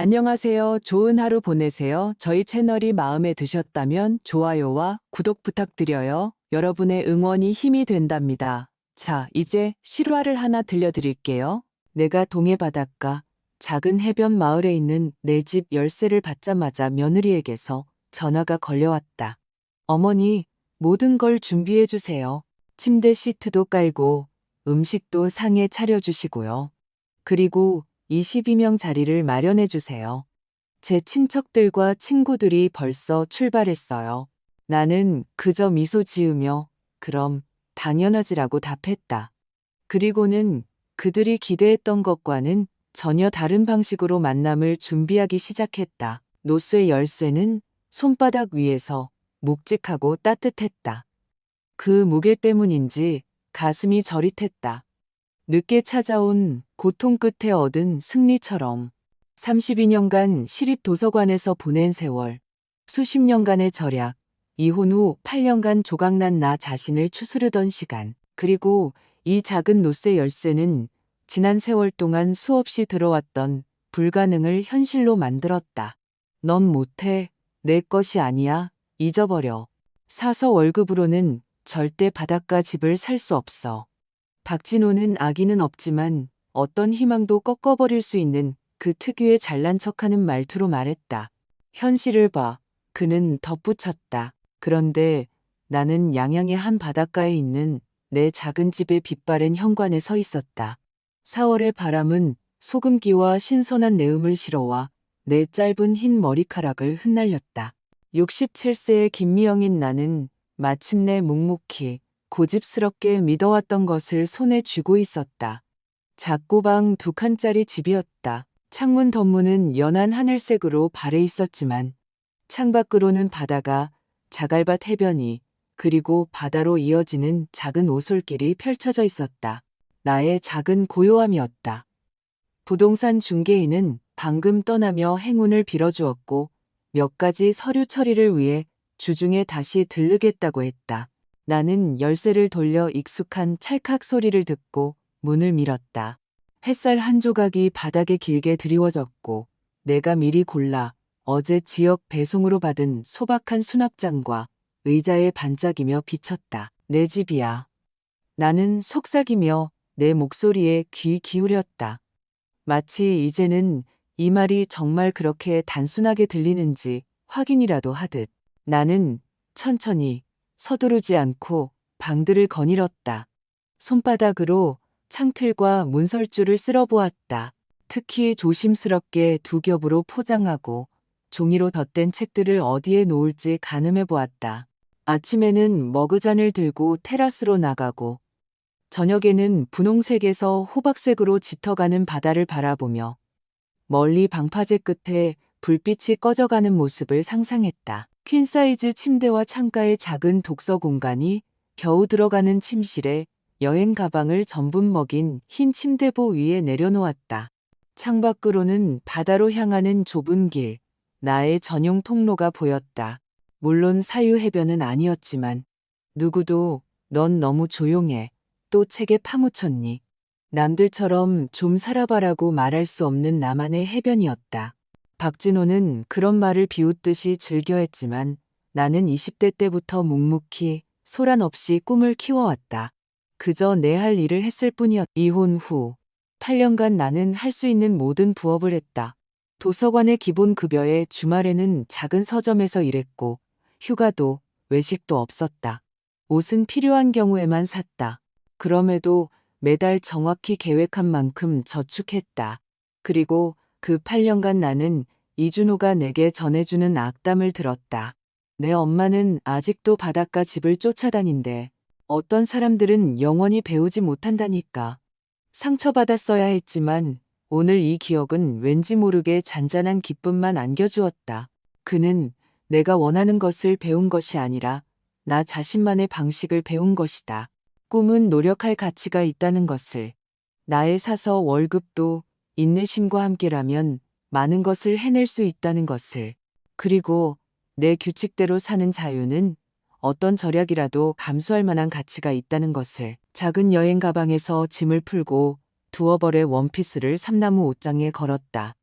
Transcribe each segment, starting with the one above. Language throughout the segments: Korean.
안녕하세요. 좋은 하루 보내세요. 저희 채널이 마음에 드셨다면 좋아요와 구독 부탁드려요. 여러분의 응원이 힘이 된답니다. 자, 이제 실화를 하나 들려드릴게요. 내가 동해 바닷가 작은 해변 마을에 있는 내 집 열쇠를 받자마자 며느리에게서 전화가 걸려왔다. 어머니, 모든 걸 준비해 주세요. 침대 시트도 깔고 음식도 상에 차려주시고요. 그리고 22명 자리를 마련해 주세요. 제 친척들과 친구들이 벌써 출발했어요. 나는 그저 미소 지으며 그럼 당연하지라고 답했다. 그리고는 그들이 기대했던 것과는 전혀 다른 방식으로 만남을 준비하기 시작했다. 노쇠 열쇠는 손바닥 위에서 묵직하고 따뜻했다. 그 무게 때문인지 가슴이 저릿했다. 늦게 찾아온 고통 끝에 얻은 승리처럼 32년간 시립도서관에서 보낸 세월, 수십 년간의 절약, 이혼 후 8년간 조각난 나 자신을 추스르던 시간, 그리고 이 작은 노쇠 열쇠는 지난 세월 동안 수없이 들어왔던 불가능을 현실로 만들었다. 넌 못해, 내 것이 아니야, 잊어버려. 사서 월급으로는 절대 바닷가 집을 살 수 없어. 박진호는 아기는 없지만 어떤 희망도 꺾어버릴 수 있는 그 특유의 잘난 척하는 말투로 말했다. 현실을 봐. 그는 덧붙였다. 그런데 나는 양양의 한 바닷가에 있는 내 작은 집의 빛바랜 현관에 서 있었다. 4월의 바람은 소금기와 신선한 내음을 실어와 내 짧은 흰 머리카락을 흩날렸다. 67세의 김미영인 나는 마침내 묵묵히 고집스럽게 믿어왔던 것을 손에 쥐고 있었다. 작고 방 2칸짜리 집이었다. 창문 덧문은 연한 하늘색으로 발해 있었지만 창밖으로는 바다가 자갈밭 해변이 그리고 바다로 이어지는 작은 오솔길이 펼쳐져 있었다. 나의 작은 고요함이었다. 부동산 중개인은 방금 떠나며 행운을 빌어주었고 몇 가지 서류 처리를 위해 주중에 다시 들르겠다고 했다. 나는 열쇠를 돌려 익숙한 찰칵 소리를 듣고 문을 밀었다. 햇살 한 조각이 바닥에 길게 드리워졌고 내가 미리 골라 어제 지역 배송으로 받은 소박한 수납장과 의자에 반짝이며 비쳤다. 내 집이야. 나는 속삭이며 내 목소리에 귀 기울였다. 마치 이제는 이 말이 정말 그렇게 단순하게 들리는지 확인이라도 하듯. 나는 천천히 서두르지 않고 방들을 거닐었다. 손바닥으로 창틀과 문설주를 쓸어보았다. 특히 조심스럽게 2겹으로 포장하고 종이로 덧댄 책들을 어디에 놓을지 가늠해보았다. 아침에는 머그잔을 들고 테라스로 나가고 저녁에는 분홍색에서 호박색으로 짙어가는 바다를 바라보며 멀리 방파제 끝에 불빛이 꺼져가는 모습을 상상했다. 퀸사이즈 침대와 창가의 작은 독서 공간이 겨우 들어가는 침실에 여행 가방을 전분 먹인 흰 침대보 위에 내려놓았다. 창밖으로는 바다로 향하는 좁은 길, 나의 전용 통로가 보였다. 물론 사유해변은 아니었지만 누구도 넌 너무 조용해. 또 책에 파묻혔니. 남들처럼 좀 살아봐라고 말할 수 없는 나만의 해변이었다. 박진호는 그런 말을 비웃듯이 즐겨했지만 나는 20대 때부터 묵묵히 소란 없이 꿈을 키워왔다. 그저 내 할 일을 했을 뿐이었다. 이혼 후 8년간 나는 할 수 있는 모든 부업을 했다. 도서관의 기본 급여에 주말에는 작은 서점에서 일했고 휴가도 외식도 없었다. 옷은 필요한 경우에만 샀다. 그럼에도 매달 정확히 계획한 만큼 저축했다. 그리고 그 8년간 나는 이준호가 내게 전해주는 악담을 들었다. 내 엄마는 아직도 바닷가 집을 쫓아다닌대. 어떤 사람들은 영원히 배우지 못한다니까. 상처받았어야 했지만 오늘 이 기억은 왠지 모르게 잔잔한 기쁨만 안겨주었다. 그는 내가 원하는 것을 배운 것이 아니라 나 자신만의 방식을 배운 것이다. 꿈은 노력할 가치가 있다는 것을. 나의 사서 월급도 인내심과 함께라면 많은 것을 해낼 수 있다는 것을. 그리고 내 규칙대로 사는 자유는 어떤 절약이라도 감수할 만한 가치가 있다는 것을. 작은 여행 가방에서 짐을 풀고 두어 벌의 원피스를 삼나무 옷장에 걸었다.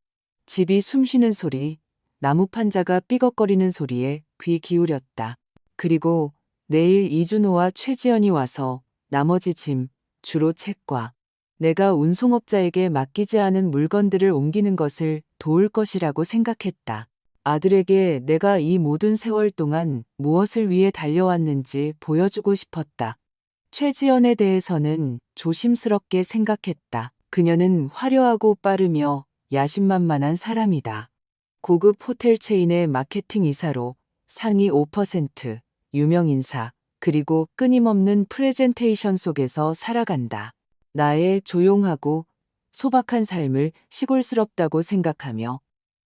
집이 숨쉬는 소리, 나무 판자가 삐걱거리는 소리에 귀 기울였다. 그리고 내일 이준호와 최지연이 와서 나머지 짐, 주로 책과 내가 운송업자에게 맡기지 않은 물건들을 옮기는 것을 도울 것이라고 생각했다. 아들에게 내가 이 모든 세월 동안 무엇을 위해 달려왔는지 보여주고 싶었다. 최지연에 대해서는 조심스럽게 생각했다. 그녀는 화려하고 빠르며 야심만만한 사람이다. 고급 호텔 체인의 마케팅 이사로 상위 5%, 유명 인사, 그리고 끊임없는 프레젠테이션 속에서 살아간다. 나의 조용하고 소박한 삶을 시골스럽다고 생각하며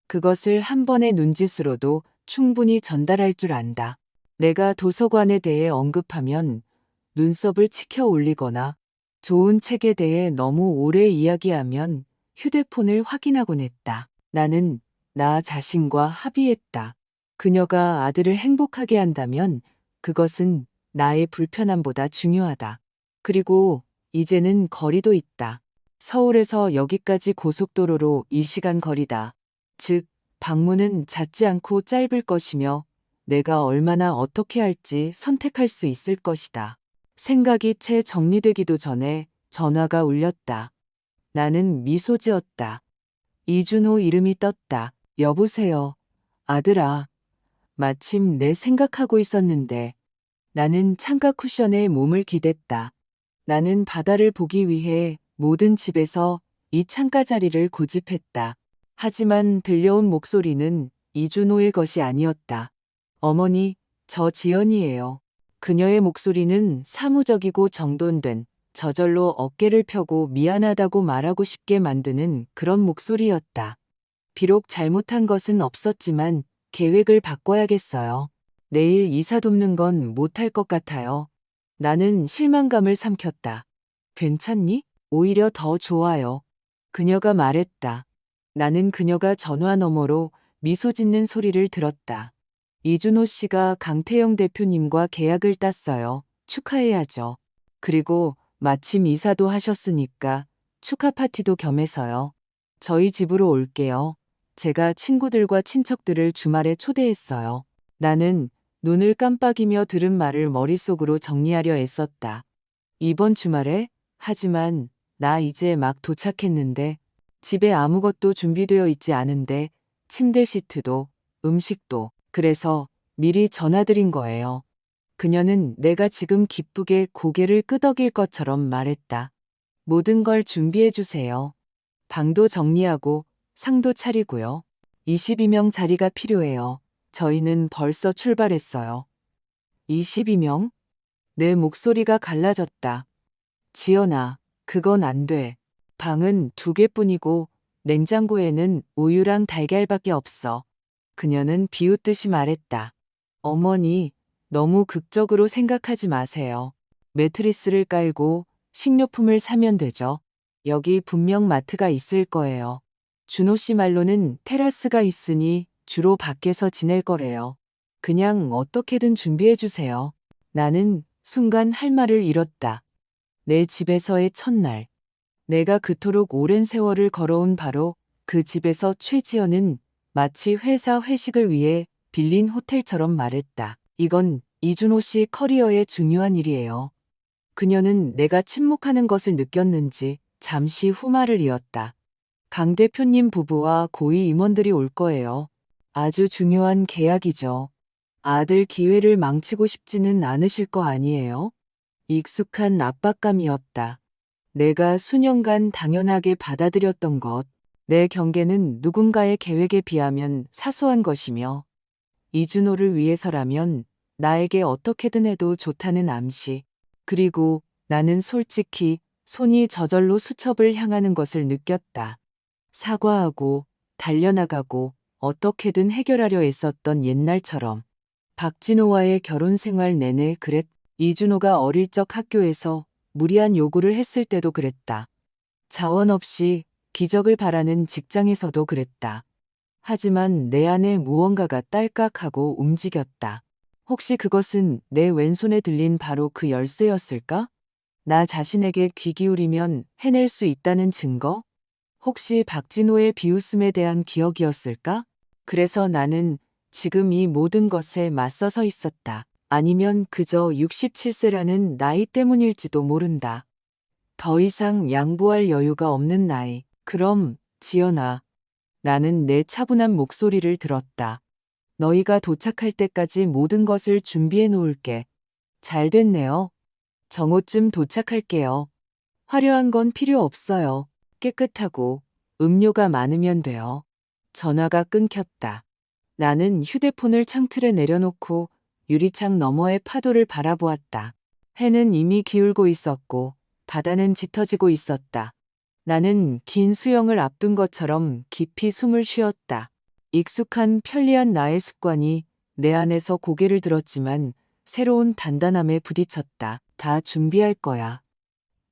그것을 한 번의 눈짓으로도 충분히 전달할 줄 안다. 내가 도서관에 대해 언급하면 눈썹을 치켜 올리거나 좋은 책에 대해 너무 오래 이야기하면 휴대폰을 확인하곤 했다. 나는 나 자신과 합의했다. 그녀가 아들을 행복하게 한다면 그것은 나의 불편함보다 중요하다. 그리고 이제는 거리도 있다. 서울에서 여기까지 고속도로로 2시간 거리다. 즉, 방문은 잦지 않고 짧을 것이며 내가 얼마나 어떻게 할지 선택할 수 있을 것이다. 생각이 채 정리되기도 전에 전화가 울렸다. 나는 미소 지었다. 이준호 이름이 떴다. 여보세요. 아들아. 마침 내 생각하고 있었는데. 나는 창가 쿠션에 몸을 기댔다. 나는 바다를 보기 위해 모든 집에서 이 창가 자리를 고집했다. 하지만 들려온 목소리는 이준호의 것이 아니었다. 어머니, 저 지연이에요. 그녀의 목소리는 사무적이고 정돈된, 저절로 어깨를 펴고 미안하다고 말하고 싶게 만드는 그런 목소리였다. 비록 잘못한 것은 없었지만 계획을 바꿔야겠어요. 내일 이사 돕는 건 못할 것 같아요. 나는 실망감을 삼켰다. 괜찮니? 오히려 더 좋아요. 그녀가 말했다. 나는 그녀가 전화 너머로 미소 짓는 소리를 들었다. 이준호 씨가 강태영 대표님과 계약을 땄어요. 축하해야죠. 그리고 마침 이사도 하셨으니까 축하 파티도 겸해서요. 저희 집으로 올게요. 제가 친구들과 친척들을 주말에 초대했어요. 나는 눈을 깜빡이며 들은 말을 머릿속으로 정리하려 애썼다. 이번 주말에? 하지만 나 이제 막 도착했는데 집에 아무것도 준비되어 있지 않은데 침대 시트도 음식도 그래서 미리 전화드린 거예요. 그녀는 내가 지금 기쁘게 고개를 끄덕일 것처럼 말했다. 모든 걸 준비해 주세요. 방도 정리하고 상도 차리고요. 22명 자리가 필요해요. 저희는 벌써 출발했어요. 22명? 내 목소리가 갈라졌다. 지연아, 그건 안 돼. 방은 2개뿐이고 냉장고에는 우유랑 달걀밖에 없어. 그녀는 비웃듯이 말했다. 어머니, 너무 극적으로 생각하지 마세요. 매트리스를 깔고 식료품을 사면 되죠. 여기 분명 마트가 있을 거예요. 준호 씨 말로는 테라스가 있으니 주로 밖에서 지낼 거래요. 그냥 어떻게든 준비해 주세요. 나는 순간 할 말을 잃었다. 내 집에서의 첫날. 내가 그토록 오랜 세월을 걸어온 바로 그 집에서 최지연은 마치 회사 회식을 위해 빌린 호텔처럼 말했다. 이건 이준호 씨 커리어에 중요한 일이에요. 그녀는 내가 침묵하는 것을 느꼈는지 잠시 후 말을 이었다. 강 대표님 부부와 고위 임원들이 올 거예요. 아주 중요한 계약이죠. 아들 기회를 망치고 싶지는 않으실 거 아니에요? 익숙한 압박감이었다. 내가 수년간 당연하게 받아들였던 것. 내 경계는 누군가의 계획에 비하면 사소한 것이며 이준호를 위해서라면 나에게 어떻게든 해도 좋다는 암시. 그리고 나는 솔직히 손이 저절로 수첩을 향하는 것을 느꼈다. 사과하고 달려나가고 어떻게든 해결하려 애썼던 옛날처럼. 박진호와의 결혼 생활 내내 이준호가 어릴 적 학교에서 무리한 요구를 했을 때도 그랬다. 자원 없이 기적을 바라는 직장에서도 그랬다. 하지만 내 안에 무언가가 딸깍하고 움직였다. 혹시 그것은 내 왼손에 들린 바로 그 열쇠였을까? 나 자신에게 귀 기울이면 해낼 수 있다는 증거? 혹시 박진호의 비웃음에 대한 기억이었을까? 그래서 나는 지금 이 모든 것에 맞서서 있었다. 아니면 그저 67세라는 나이 때문일지도 모른다. 더 이상 양보할 여유가 없는 나이. 그럼, 지연아. 나는 내 차분한 목소리를 들었다. 너희가 도착할 때까지 모든 것을 준비해 놓을게. 잘 됐네요. 정오쯤 도착할게요. 화려한 건 필요 없어요. 깨끗하고 음료가 많으면 돼요. 전화가 끊겼다. 나는 휴대폰을 창틀에 내려놓고 유리창 너머의 파도를 바라보았다. 해는 이미 기울고 있었고 바다는 짙어지고 있었다. 나는 긴 수영을 앞둔 것처럼 깊이 숨을 쉬었다. 익숙한 편리한 나의 습관이 내 안에서 고개를 들었지만 새로운 단단함에 부딪혔다. 다 준비할 거야.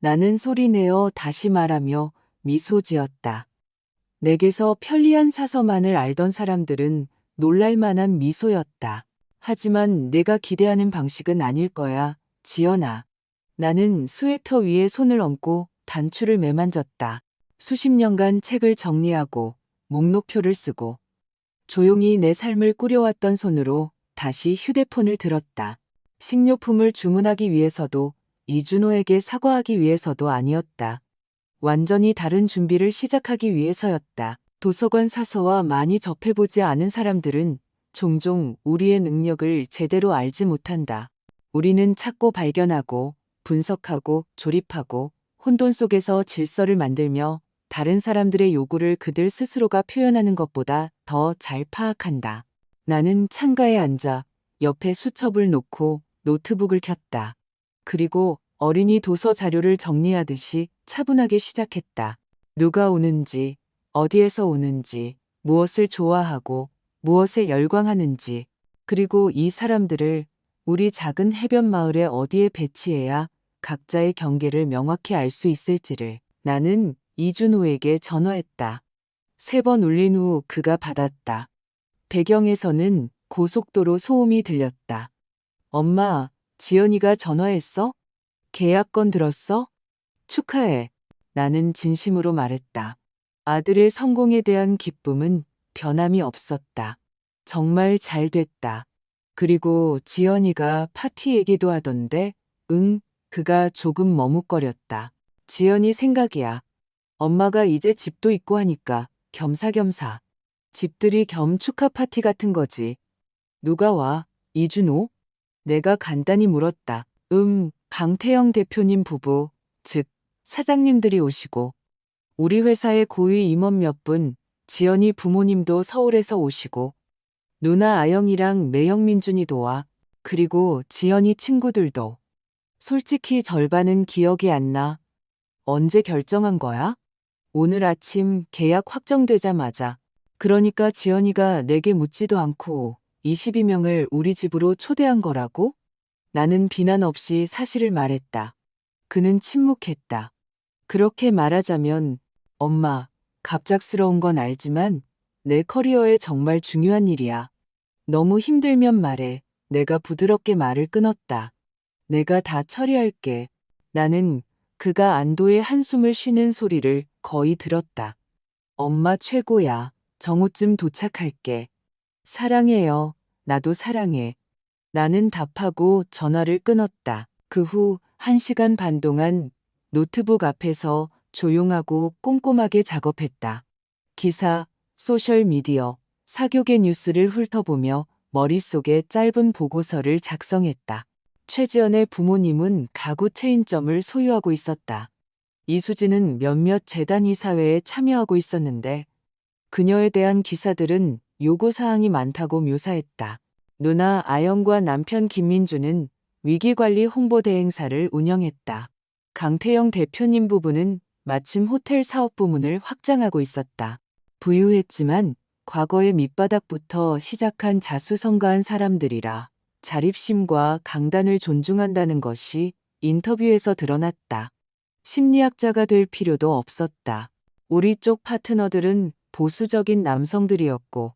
나는 소리내어 다시 말하며 미소 지었다. 내게서 편리한 사서만을 알던 사람들은 놀랄 만한 미소였다. 하지만 내가 기대하는 방식은 아닐 거야, 지연아. 나는 스웨터 위에 손을 얹고 단추를 매만졌다. 수십 년간 책을 정리하고 목록표를 쓰고 조용히 내 삶을 꾸려왔던 손으로 다시 휴대폰을 들었다. 식료품을 주문하기 위해서도 이준호에게 사과하기 위해서도 아니었다. 완전히 다른 준비를 시작하기 위해서였다. 도서관 사서와 많이 접해보지 않은 사람들은 종종 우리의 능력을 제대로 알지 못한다. 우리는 찾고 발견하고 분석하고 조립하고 혼돈 속에서 질서를 만들며 다른 사람들의 요구를 그들 스스로가 표현하는 것보다 더 잘 파악한다. 나는 창가에 앉아 옆에 수첩을 놓고 노트북을 켰다. 그리고 어린이 도서 자료를 정리하듯이 차분하게 시작했다. 누가 오는지, 어디에서 오는지, 무엇을 좋아하고 무엇에 열광하는지, 그리고 이 사람들을 우리 작은 해변 마을에 어디에 배치해야 각자의 경계를 명확히 알 수 있을지를. 나는 이준호에게 전화했다. 3번 울린 후 그가 받았다. 배경에서는 고속도로 소음이 들렸다. 엄마, 지연이가 전화했어? 계약건 들었어? 축하해. 나는 진심으로 말했다. 아들의 성공에 대한 기쁨은 변함이 없었다. 정말 잘 됐다. 그리고 지연이가 파티 얘기도 하던데, 응, 그가 조금 머뭇거렸다. 지연이 생각이야. 엄마가 이제 집도 있고 하니까 겸사겸사. 집들이 겸 축하 파티 같은 거지. 누가 와? 이준호? 내가 간단히 물었다. 강태영 대표님 부부, 즉 사장님들이 오시고 우리 회사의 고위 임원 몇 분, 지연이 부모님도 서울에서 오시고 누나 아영이랑 매형 민준이도 와. 그리고 지연이 친구들도. 솔직히 절반은 기억이 안 나. 언제 결정한 거야? 오늘 아침 계약 확정되자마자. 그러니까 지연이가 내게 묻지도 않고 22명을 우리 집으로 초대한 거라고? 나는 비난 없이 사실을 말했다. 그는 침묵했다. 그렇게 말하자면, 엄마, 갑작스러운 건 알지만 내 커리어에 정말 중요한 일이야. 너무 힘들면 말해. 내가 부드럽게 말을 끊었다. 내가 다 처리할게. 나는 그가 안도의 한숨을 쉬는 소리를 거의 들었다. 엄마 최고야. 정오쯤 도착할게. 사랑해요. 나도 사랑해. 나는 답하고 전화를 끊었다. 그 후 1시간 반 동안 노트북 앞에서 조용하고 꼼꼼하게 작업했다. 기사, 소셜미디어, 사교계 뉴스를 훑어보며 머릿속에 짧은 보고서를 작성했다. 최지연의 부모님은 가구 체인점을 소유하고 있었다. 이수진은 몇몇 재단 이사회에 참여하고 있었는데 그녀에 대한 기사들은 요구사항이 많다고 묘사했다. 누나 아영과 남편 김민주는 위기관리 홍보대 행사를 운영했다. 강태영 대표님 부부는 마침 호텔 사업 부문을 확장하고 있었다. 부유했지만 과거의 밑바닥부터 시작한 자수성가한 사람들이라 자립심과 강단을 존중한다는 것이 인터뷰에서 드러났다. 심리학자가 될 필요도 없었다. 우리 쪽 파트너들은 보수적인 남성들이었고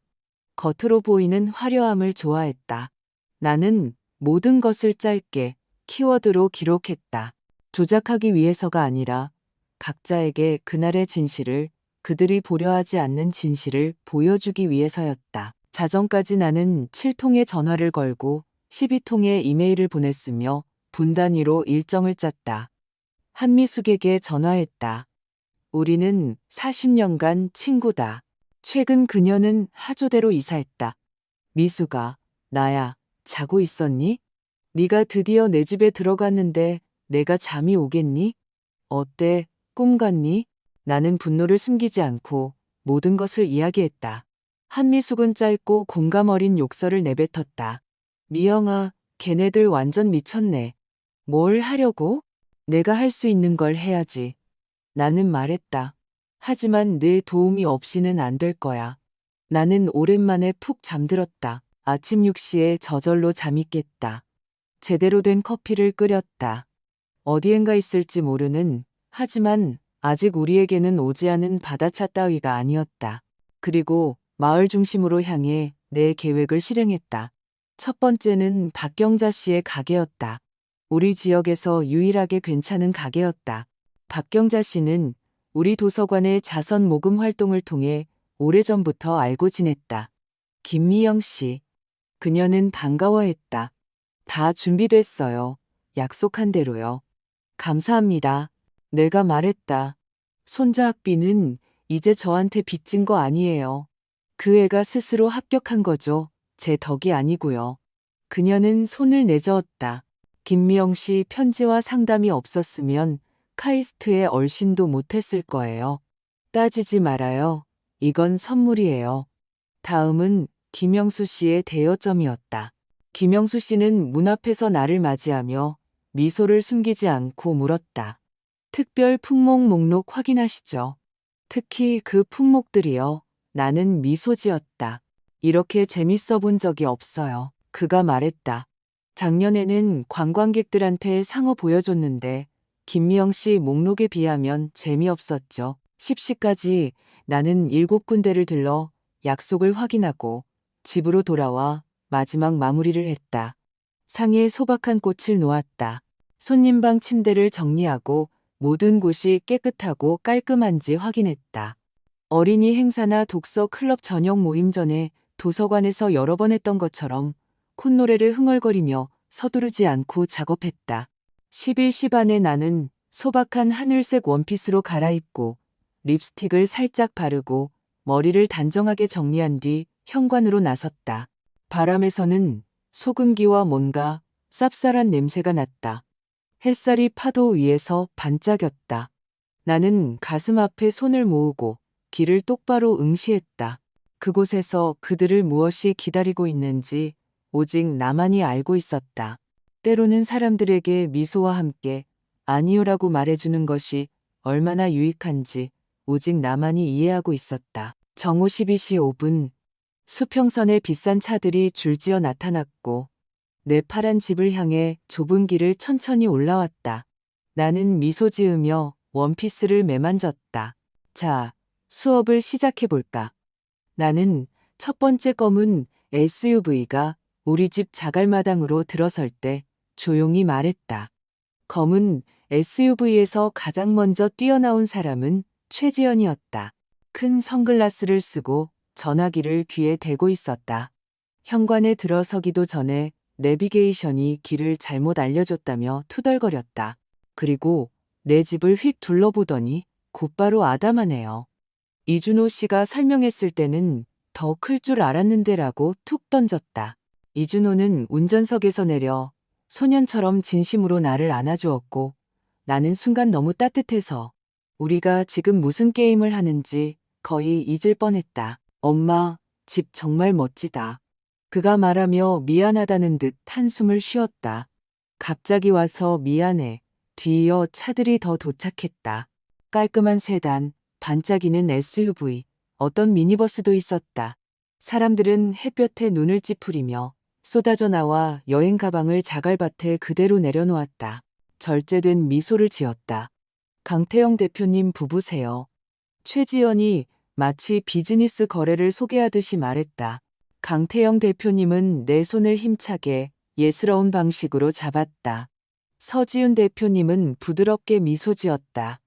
겉으로 보이는 화려함을 좋아했다. 나는 모든 것을 짧게 키워드로 기록했다. 조작하기 위해서가 아니라 각자에게 그날의 진실을 그들이 보려 하지 않는 진실을 보여주기 위해서였다. 자정까지 나는 7통의 전화를 걸고 12통의 이메일을 보냈으며 분 단위로 일정을 짰다. 한미숙에게 전화했다. 우리는 40년간 친구다. 최근 그녀는 하조대로 이사했다. 미수가, 나야, 자고 있었니? 네가 드디어 내 집에 들어갔는데 내가 잠이 오겠니? 어때? 꿈 같니? 나는 분노를 숨기지 않고 모든 것을 이야기했다. 한미숙은 짧고 공감 어린 욕설을 내뱉었다. 미영아, 걔네들 완전 미쳤네. 뭘 하려고? 내가 할 수 있는 걸 해야지. 나는 말했다. 하지만 내 도움이 없이는 안 될 거야. 나는 오랜만에 푹 잠들었다. 아침 6시에 저절로 잠이 깼다. 제대로 된 커피를 끓였다. 어디엔가 있을지 모르는, 하지만 아직 우리에게는 오지 않은 바다차 따위가 아니었다. 그리고 마을 중심으로 향해 내 계획을 실행했다. 첫 번째는 박경자 씨의 가게였다. 우리 지역에서 유일하게 괜찮은 가게였다. 박경자 씨는 우리 도서관의 자선 모금 활동을 통해 오래전부터 알고 지냈다. 김미영 씨. 그녀는 반가워했다. 다 준비됐어요. 약속한 대로요. 감사합니다. 내가 말했다. 손자 학비는 이제 저한테 빚진 거 아니에요. 그 애가 스스로 합격한 거죠. 제 덕이 아니고요. 그녀는 손을 내저었다. 김미영 씨 편지와 상담이 없었으면 카이스트에 얼씬도 못했을 거예요. 따지지 말아요. 이건 선물이에요. 다음은 김영수 씨의 대여점이었다. 김영수 씨는 문 앞에서 나를 맞이하며 미소를 숨기지 않고 물었다. 특별 품목 목록 확인하시죠. 특히 그 품목들이요. 나는 미소 지었다. 이렇게 재밌어 본 적이 없어요. 그가 말했다. 작년에는 관광객들한테 상어 보여줬는데 김미영 씨 목록에 비하면 재미없었죠. 10시까지 나는 7군데를 들러 약속을 확인하고 집으로 돌아와 마지막 마무리를 했다. 상에 소박한 꽃을 놓았다. 손님방 침대를 정리하고 모든 곳이 깨끗하고 깔끔한지 확인했다. 어린이 행사나 독서 클럽 저녁 모임 전에 도서관에서 여러 번 했던 것처럼 콧노래를 흥얼거리며 서두르지 않고 작업했다. 11시 반에 나는 소박한 하늘색 원피스로 갈아입고 립스틱을 살짝 바르고 머리를 단정하게 정리한 뒤 현관으로 나섰다. 바람에서는 소금기와 뭔가 쌉쌀한 냄새가 났다. 햇살이 파도 위에서 반짝였다. 나는 가슴 앞에 손을 모으고 길을 똑바로 응시했다. 그곳에서 그들을 무엇이 기다리고 있는지 오직 나만이 알고 있었다. 때로는 사람들에게 미소와 함께 아니요라고 말해주는 것이 얼마나 유익한지 오직 나만이 이해하고 있었다. 정오 12시 5분 수평선에 비싼 차들이 줄지어 나타났고 내 파란 집을 향해 좁은 길을 천천히 올라왔다. 나는 미소 지으며 원피스를 매만졌다. 자, 수업을 시작해볼까? 나는 첫 번째 검은 SUV가 우리 집 자갈마당으로 들어설 때 조용히 말했다. 검은 SUV에서 가장 먼저 뛰어나온 사람은 최지연이었다. 큰 선글라스를 쓰고 전화기를 귀에 대고 있었다. 현관에 들어서기도 전에 내비게이션이 길을 잘못 알려줬다며 투덜거렸다. 그리고 내 집을 휙 둘러보더니 곧바로 아담하네요. 이준호 씨가 설명했을 때는 더 클 줄 알았는데라고 툭 던졌다. 이준호는 운전석에서 내려 소년처럼 진심으로 나를 안아주었고 나는 순간 너무 따뜻해서 우리가 지금 무슨 게임을 하는지 거의 잊을 뻔했다. 엄마, 집 정말 멋지다. 그가 말하며 미안하다는 듯 한숨을 쉬었다. 갑자기 와서 미안해. 뒤이어 차들이 더 도착했다. 깔끔한 세단, 반짝이는 SUV, 어떤 미니버스도 있었다. 사람들은 햇볕에 눈을 찌푸리며 쏟아져 나와 여행 가방을 자갈밭에 그대로 내려놓았다. 절제된 미소를 지었다. 강태영 대표님 부부세요. 최지연이 마치 비즈니스 거래를 소개하듯이 말했다. 강태영 대표님은 내 손을 힘차게 예스러운 방식으로 잡았다. 서지훈 대표님은 부드럽게 미소 지었다.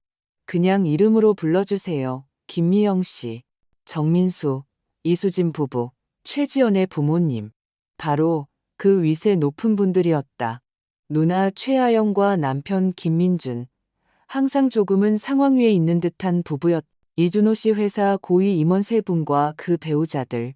그냥 이름으로 불러주세요. 김미영 씨, 정민수, 이수진 부부, 최지연의 부모님. 바로 그 위세 높은 분들이었다. 누나 최아영과 남편 김민준. 항상 조금은 상황 위에 있는 듯한 부부였다. 이준호 씨 회사 고위 임원 세 분과 그 배우자들.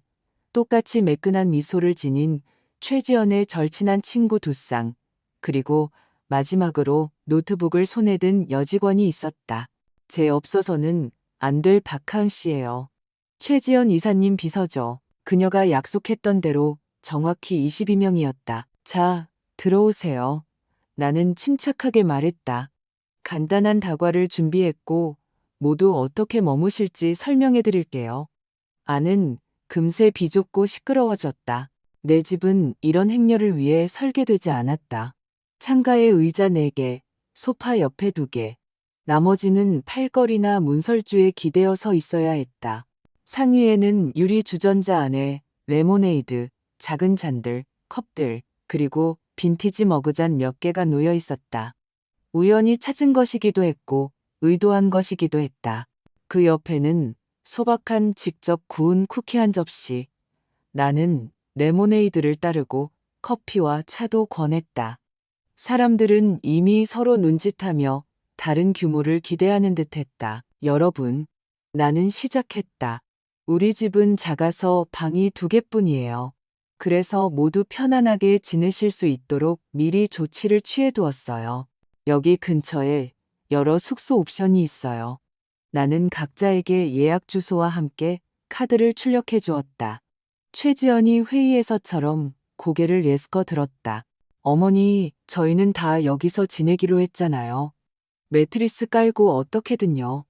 똑같이 매끈한 미소를 지닌 최지연의 절친한 친구 두 쌍. 그리고 마지막으로 노트북을 손에 든 여직원이 있었다. 제 없어서는 안 될 박하은 씨예요. 최지연 이사님 비서죠. 그녀가 약속했던 대로 정확히 22명이었다. 자, 들어오세요. 나는 침착하게 말했다. 간단한 다과를 준비했고 모두 어떻게 머무실지 설명해 드릴게요. 안은 금세 비좁고 시끄러워졌다. 내 집은 이런 행렬을 위해 설계되지 않았다. 창가에 의자 4개, 소파 옆에 2개. 나머지는 팔걸이나 문설주에 기대어 서 있어야 했다. 상위에는 유리 주전자 안에 레모네이드, 작은 잔들, 컵들, 그리고 빈티지 머그잔 몇 개가 놓여 있었다. 우연히 찾은 것이기도 했고 의도한 것이기도 했다. 그 옆에는 소박한 직접 구운 쿠키 한 접시. 나는 레모네이드를 따르고 커피와 차도 권했다. 사람들은 이미 서로 눈짓하며 다른 규모를 기대하는 듯했다. 여러분, 나는 시작했다. 우리 집은 작아서 방이 2개뿐이에요. 그래서 모두 편안하게 지내실 수 있도록 미리 조치를 취해 두었어요. 여기 근처에 여러 숙소 옵션이 있어요. 나는 각자에게 예약 주소와 함께 카드를 출력해 주었다. 최지연이 회의에서처럼 고개를 예스거 들었다. 어머니, 저희는 다 여기서 지내기로 했잖아요. 매트리스 깔고 어떻게든요.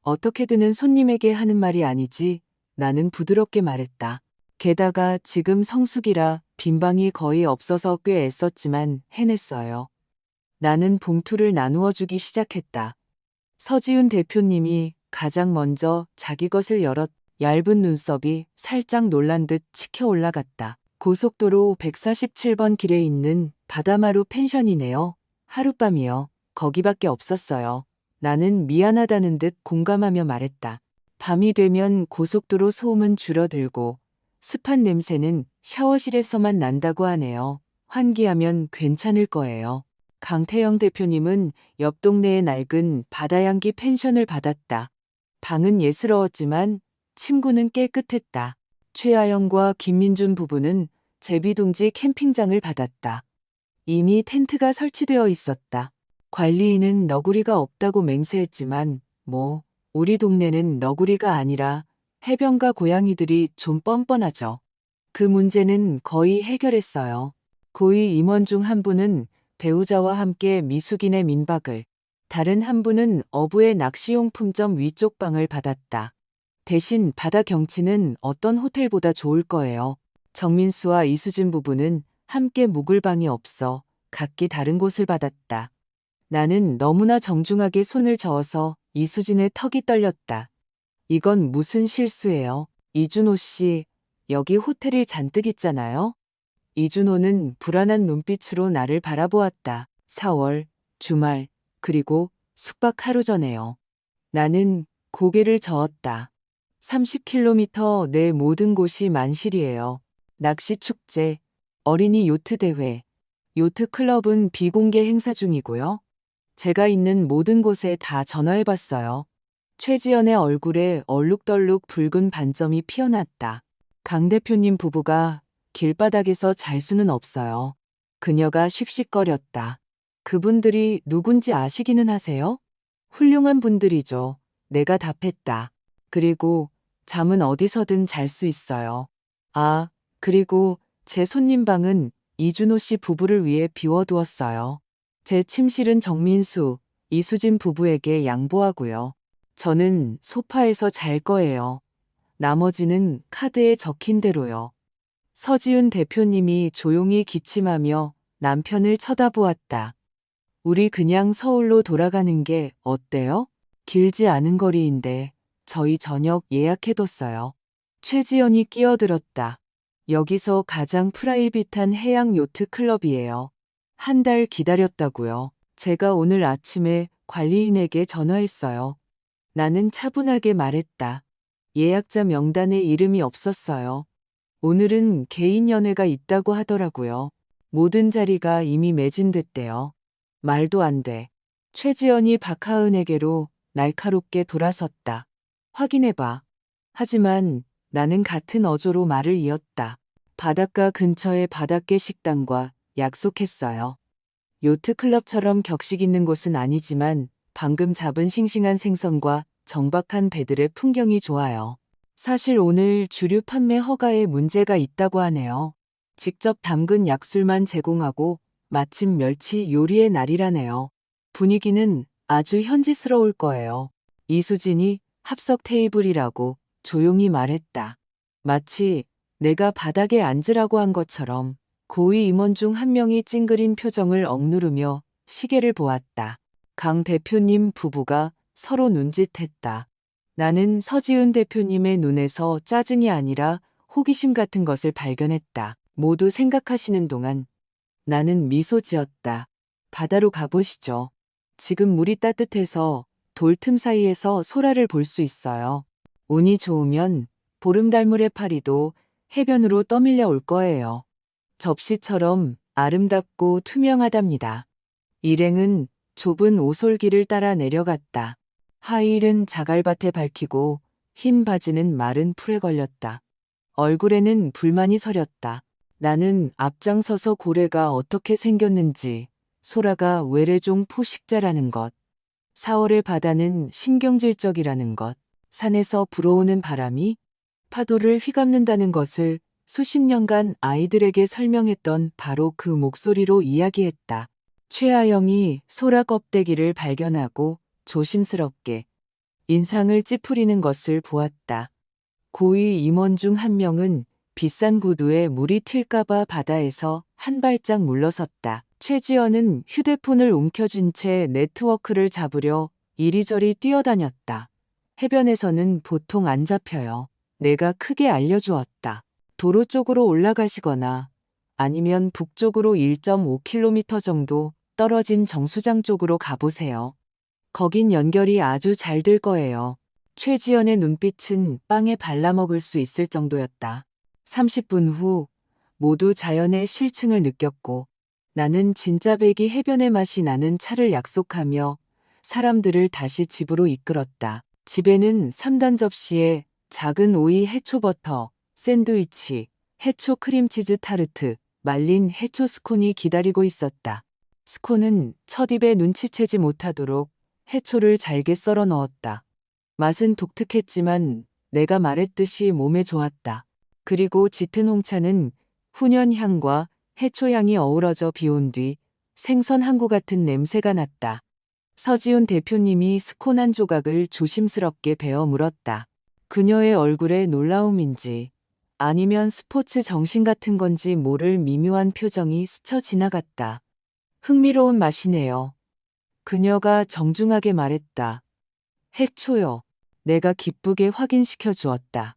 어떻게든은 손님에게 하는 말이 아니지. 나는 부드럽게 말했다. 게다가 지금 성수기라 빈 방이 거의 없어서 꽤 애썼지만 해냈어요. 나는 봉투를 나누어 주기 시작했다. 서지훈 대표님이 가장 먼저 자기 것을 열었. 얇은 눈썹이 살짝 놀란 듯 치켜 올라갔다. 고속도로 147번 길에 있는 바다마루 펜션이네요. 하룻밤이요. 거기밖에 없었어요. 나는 미안하다는 듯 공감하며 말했다. 밤이 되면 고속도로 소음은 줄어들고 습한 냄새는 샤워실에서만 난다고 하네요. 환기하면 괜찮을 거예요. 강태영 대표님은 옆 동네의 낡은 바다향기 펜션을 받았다. 방은 예스러웠지만 침구는 깨끗했다. 최아영과 김민준 부부는 제비둥지 캠핑장을 받았다. 이미 텐트가 설치되어 있었다. 관리인은 너구리가 없다고 맹세했지만 우리 동네는 너구리가 아니라 해변가 고양이들이 좀 뻔뻔하죠. 그 문제는 거의 해결했어요. 고위 임원 중 한 분은 배우자와 함께 미숙인의 민박을, 다른 한 분은 어부의 낚시용품점 위쪽 방을 받았다. 대신 바다 경치는 어떤 호텔보다 좋을 거예요. 정민수와 이수진 부부는 함께 묵을 방이 없어 각기 다른 곳을 받았다. 나는 너무나 정중하게 손을 저어서 이수진의 턱이 떨렸다. 이건 무슨 실수예요? 이준호 씨, 여기 호텔이 잔뜩 있잖아요? 이준호는 불안한 눈빛으로 나를 바라보았다. 4월, 주말, 그리고 숙박 하루 전에요. 나는 고개를 저었다. 30km 내 모든 곳이 만실이에요. 낚시 축제, 어린이 요트 대회, 요트 클럽은 비공개 행사 중이고요. 제가 있는 모든 곳에 다 전화해봤어요. 최지연의 얼굴에 얼룩덜룩 붉은 반점이 피어났다. 강 대표님 부부가 길바닥에서 잘 수는 없어요. 그녀가 씩씩거렸다. 그분들이 누군지 아시기는 하세요? 훌륭한 분들이죠. 내가 답했다. 그리고 잠은 어디서든 잘 수 있어요. 아, 그리고 제 손님 방은 이준호 씨 부부를 위해 비워두었어요. 제 침실은 정민수, 이수진 부부에게 양보하고요. 저는 소파에서 잘 거예요. 나머지는 카드에 적힌 대로요. 서지훈 대표님이 조용히 기침하며 남편을 쳐다보았다. 우리 그냥 서울로 돌아가는 게 어때요? 길지 않은 거리인데 저희 저녁 예약해뒀어요. 최지연이 끼어들었다. 여기서 가장 프라이빗한 해양 요트 클럽이에요. 한 달 기다렸다고요. 제가 오늘 아침에 관리인에게 전화했어요. 나는 차분하게 말했다. 예약자 명단에 이름이 없었어요. 오늘은 개인 연회가 있다고 하더라고요. 모든 자리가 이미 매진됐대요. 말도 안 돼. 최지연이 박하은에게로 날카롭게 돌아섰다. 확인해봐. 하지만 나는 같은 어조로 말을 이었다. 바닷가 근처의 바닷가 식당과 약속했어요. 요트클럽처럼 격식 있는 곳은 아니지만 방금 잡은 싱싱한 생선과 정박한 배들의 풍경이 좋아요. 사실 오늘 주류 판매 허가에 문제가 있다고 하네요. 직접 담근 약술만 제공하고 마침 멸치 요리의 날이라네요. 분위기는 아주 현지스러울 거예요. 이수진이 합석 테이블이라고 조용히 말했다. 마치 내가 바닥에 앉으라고 한 것처럼 고위 임원 중 한 명이 찡그린 표정을 억누르며 시계를 보았다. 강 대표님 부부가 서로 눈짓했다. 나는 서지훈 대표님의 눈에서 짜증이 아니라 호기심 같은 것을 발견했다. 모두 생각하시는 동안 나는 미소 지었다. 바다로 가보시죠. 지금 물이 따뜻해서 돌 틈 사이에서 소라를 볼 수 있어요. 운이 좋으면 보름달물의 파리도 해변으로 떠밀려 올 거예요. 접시처럼 아름답고 투명하답니다. 일행은 좁은 오솔길을 따라 내려갔다. 하이힐은 자갈밭에 밝히고 흰 바지는 마른 풀에 걸렸다. 얼굴에는 불만이 서렸다. 나는 앞장서서 고래가 어떻게 생겼는지, 소라가 외래종 포식자라는 것, 4월의 바다는 신경질적이라는 것, 산에서 불어오는 바람이 파도를 휘감는다는 것을 수십 년간 아이들에게 설명했던 바로 그 목소리로 이야기했다. 최아영이 소라 껍데기를 발견하고 조심스럽게 인상을 찌푸리는 것을 보았다. 고위 임원 중 한 명은 비싼 구두에 물이 튈까봐 바다에서 한 발짝 물러섰다. 최지연은 휴대폰을 움켜쥔 채 네트워크를 잡으려 이리저리 뛰어다녔다. 해변에서는 보통 안 잡혀요. 내가 크게 알려주었다. 도로 쪽으로 올라가시거나 아니면 북쪽으로 1.5km 정도 떨어진 정수장 쪽으로 가보세요. 거긴 연결이 아주 잘 될 거예요. 최지연의 눈빛은 빵에 발라먹을 수 있을 정도였다. 30분 후 모두 자연의 실층을 느꼈고 나는 진짜 백이 해변의 맛이 나는 차를 약속하며 사람들을 다시 집으로 이끌었다. 집에는 3단 접시에 작은 오이 해초버터, 샌드위치, 해초 크림치즈 타르트, 말린 해초 스콘이 기다리고 있었다. 스콘은 첫 입에 눈치채지 못하도록 해초를 잘게 썰어 넣었다. 맛은 독특했지만 내가 말했듯이 몸에 좋았다. 그리고 짙은 홍차는 훈연향과 해초향이 어우러져 비온 뒤 생선 항구 같은 냄새가 났다. 서지훈 대표님이 스콘 한 조각을 조심스럽게 베어 물었다. 그녀의 얼굴에 놀라움인지 아니면 스포츠 정신 같은 건지 모를 미묘한 표정이 스쳐 지나갔다. 흥미로운 맛이네요. 그녀가 정중하게 말했다. 해초요. 내가 기쁘게 확인시켜 주었다.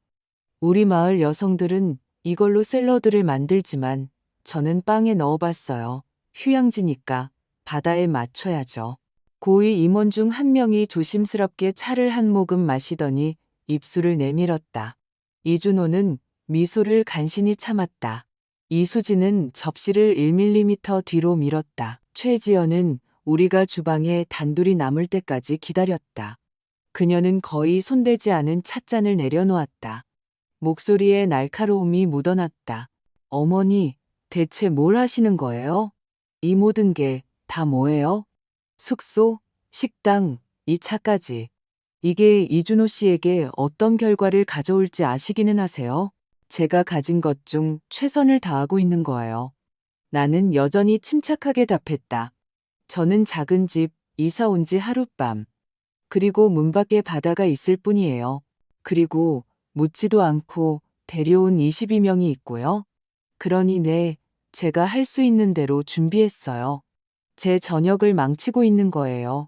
우리 마을 여성들은 이걸로 샐러드를 만들지만 저는 빵에 넣어봤어요. 휴양지니까 바다에 맞춰야죠. 고위 임원 중 한 명이 조심스럽게 차를 한 모금 마시더니 입술을 내밀었다. 이준호는 미소를 간신히 참았다. 이수진은 접시를 1mm 뒤로 밀었다. 최지연은 우리가 주방에 단둘이 남을 때까지 기다렸다. 그녀는 거의 손대지 않은 찻잔을 내려놓았다. 목소리에 날카로움이 묻어났다. 어머니, 대체 뭘 하시는 거예요? 이 모든 게 다 뭐예요? 숙소, 식당, 이 차까지. 이게 이준호 씨에게 어떤 결과를 가져올지 아시기는 하세요? 제가 가진 것 중 최선을 다하고 있는 거예요. 나는 여전히 침착하게 답했다. 저는 작은 집 이사 온 지 하룻밤. 그리고 문 밖에 바다가 있을 뿐이에요. 그리고 묻지도 않고 데려온 22명이 있고요. 그러니 네, 제가 할 수 있는 대로 준비했어요. 제 저녁을 망치고 있는 거예요.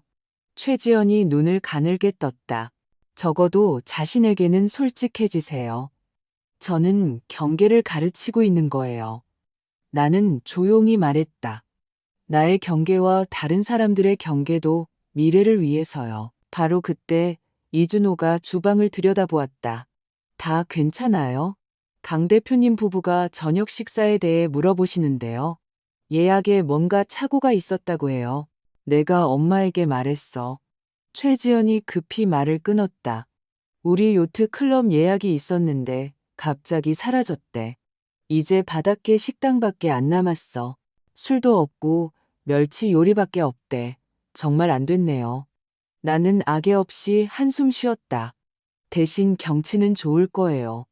최지연이 눈을 가늘게 떴다. 적어도 자신에게는 솔직해지세요. 저는 경계를 가르치고 있는 거예요. 나는 조용히 말했다. 나의 경계와 다른 사람들의 경계도 미래를 위해서요. 바로 그때 이준호가 주방을 들여다보았다. 다 괜찮아요? 강 대표님 부부가 저녁 식사에 대해 물어보시는데요. 예약에 뭔가 착오가 있었다고 해요. 내가 엄마에게 말했어. 최지연이 급히 말을 끊었다. 우리 요트 클럽 예약이 있었는데 갑자기 사라졌대. 이제 바닷가 식당밖에 안 남았어. 술도 없고 멸치 요리밖에 없대. 정말 안 됐네요. 나는 악의 없이 한숨 쉬었다. 대신 경치는 좋을 거예요.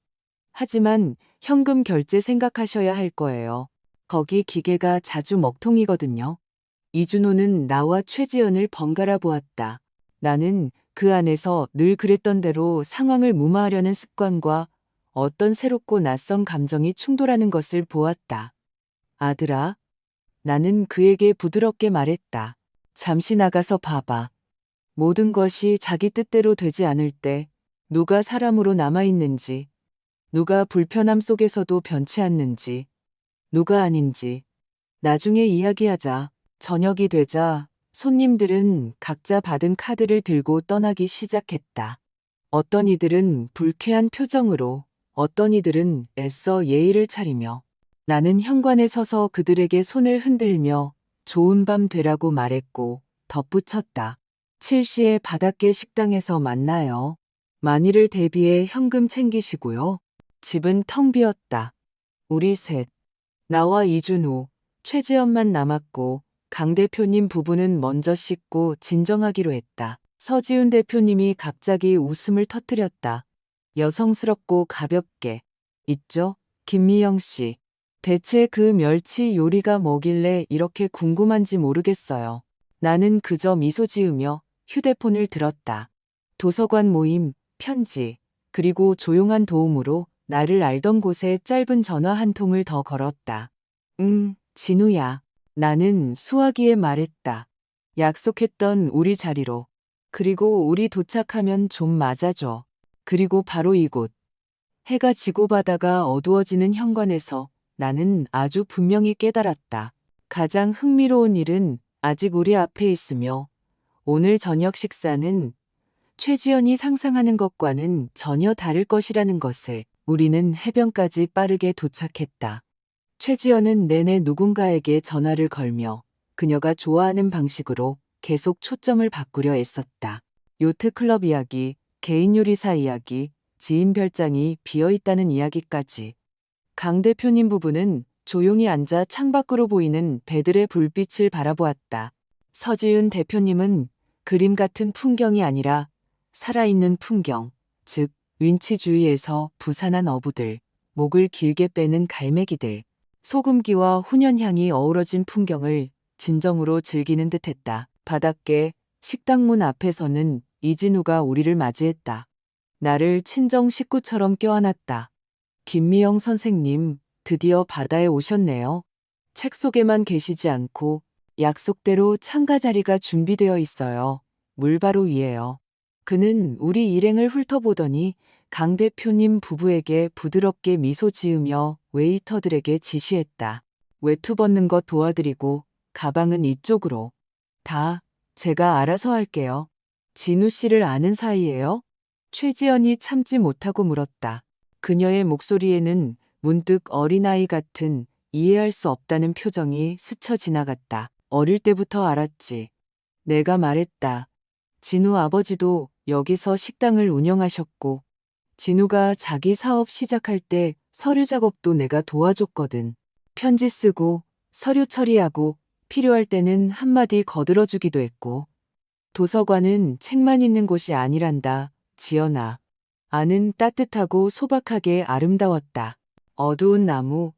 하지만 현금 결제 생각하셔야 할 거예요. 거기 기계가 자주 먹통이거든요. 이준호는 나와 최지연을 번갈아 보았다. 나는 그 안에서 늘 그랬던 대로 상황을 무마하려는 습관과 어떤 새롭고 낯선 감정이 충돌하는 것을 보았다. 아들아, 나는 그에게 부드럽게 말했다. 잠시 나가서 봐봐. 모든 것이 자기 뜻대로 되지 않을 때 누가 사람으로 남아있는지, 누가 불편함 속에서도 변치 않는지, 누가 아닌지 나중에 이야기하자. 저녁이 되자 손님들은 각자 받은 카드를 들고 떠나기 시작했다. 어떤 이들은 불쾌한 표정으로, 어떤 이들은 애써 예의를 차리며, 나는 현관에 서서 그들에게 손을 흔들며 좋은 밤 되라고 말했고 덧붙였다. 7시에 바닷가 식당에서 만나요. 만일을 대비해 현금 챙기시고요. 집은 텅 비었다. 우리 셋, 나와 이준호, 최지연만 남았고 강 대표님 부부는 먼저 씻고 진정하기로 했다. 서지훈 대표님이 갑자기 웃음을 터뜨렸다. 여성스럽고 가볍게. 있죠? 김미영 씨. 대체 그 멸치 요리가 뭐길래 이렇게 궁금한지 모르겠어요. 나는 그저 미소 지으며 휴대폰을 들었다. 도서관 모임, 편지, 그리고 조용한 도움으로 나를 알던 곳에 짧은 전화 한 통을 더 걸었다. 진우야. 나는 수화기에 말했다. 약속했던 우리 자리로. 그리고 우리 도착하면 좀 맞아줘. 그리고 바로 이곳. 해가 지고 바다가 어두워지는 현관에서 나는 아주 분명히 깨달았다. 가장 흥미로운 일은 아직 우리 앞에 있으며 오늘 저녁 식사는 최지연이 상상하는 것과는 전혀 다를 것이라는 것을. 우리는 해변까지 빠르게 도착했다. 최지연은 내내 누군가에게 전화를 걸며 그녀가 좋아하는 방식으로 계속 초점을 바꾸려 애썼다. 요트클럽 이야기, 개인 요리사 이야기, 지인 별장이 비어있다는 이야기까지. 강 대표님 부부는 조용히 앉아 창밖으로 보이는 배들의 불빛을 바라보았다. 서지윤 대표님은 그림 같은 풍경이 아니라 살아있는 풍경, 즉 윈치 주위에서 부산한 어부들, 목을 길게 빼는 갈매기들, 소금기와 훈연향이 어우러진 풍경을 진정으로 즐기는 듯했다. 바닷가 식당 문 앞에서는 이진우가 우리를 맞이했다. 나를 친정 식구처럼 껴안았다. 김미영 선생님, 드디어 바다에 오셨네요. 책 속에만 계시지 않고 약속대로 참가 자리가 준비되어 있어요. 물 바로 위에요. 그는 우리 일행을 훑어보더니 강 대표님 부부에게 부드럽게 미소 지으며 웨이터들에게 지시했다. 외투 벗는 것 도와드리고 가방은 이쪽으로. 다 제가 알아서 할게요. 진우 씨를 아는 사이예요? 최지연이 참지 못하고 물었다. 그녀의 목소리에는 문득 어린아이 같은 이해할 수 없다는 표정이 스쳐 지나갔다. 어릴 때부터 알았지. 내가 말했다. 진우 아버지도 여기서 식당을 운영하셨고 진우가 자기 사업 시작할 때 서류 작업도 내가 도와줬거든. 편지 쓰고 서류 처리하고 필요할 때는 한마디 거들어주기도 했고. 도서관은 책만 있는 곳이 아니란다, 지연아. 안은 따뜻하고 소박하게 아름다웠다. 어두운 나무,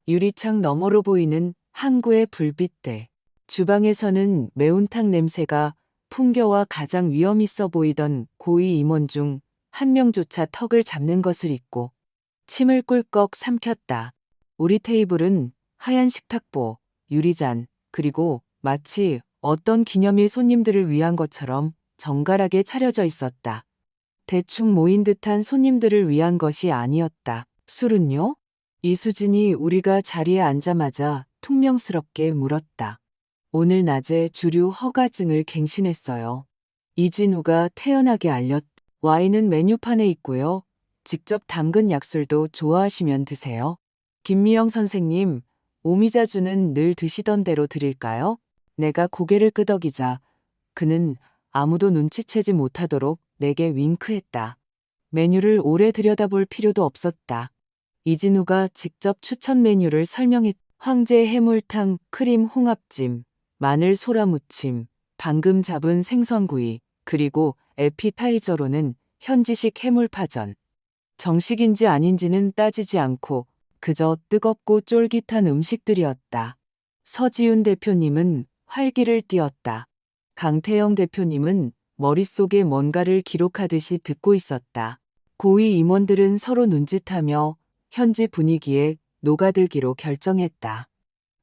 유리창 너머로 보이는 항구의 불빛들. 주방에서는 매운탕 냄새가 풍겨와 가장 위험 있어 보이던 고위 임원 중 한 명조차 턱을 잡는 것을 잊고 침을 꿀꺽 삼켰다. 우리 테이블은 하얀 식탁보, 유리잔, 그리고 마치 어떤 기념일 손님들을 위한 것처럼 정갈하게 차려져 있었다. 대충 모인 듯한 손님들을 위한 것이 아니었다. 술은요? 이수진이 우리가 자리에 앉자마자 퉁명스럽게 물었다. 오늘 낮에 주류 허가증을 갱신했어요. 이진우가 태연하게 알렸다. 와인은 메뉴판에 있고요. 직접 담근 약술도 좋아하시면 드세요. 김미영 선생님, 오미자주는 늘 드시던 대로 드릴까요? 내가 고개를 끄덕이자 그는 아무도 눈치채지 못하도록 내게 윙크했다. 메뉴를 오래 들여다볼 필요도 없었다. 이진우가 직접 추천 메뉴를 설명했다. 황제 해물탕, 크림 홍합찜, 마늘 소라무침, 방금 잡은 생선구이, 그리고 에피타이저로는 현지식 해물파전. 정식인지 아닌지는 따지지 않고 그저 뜨겁고 쫄깃한 음식들이었다. 서지훈 대표님은 활기를 띠었다. 강태영 대표님은 머릿속에 뭔가를 기록하듯이 듣고 있었다. 고위 임원들은 서로 눈짓하며 현지 분위기에 녹아들기로 결정했다.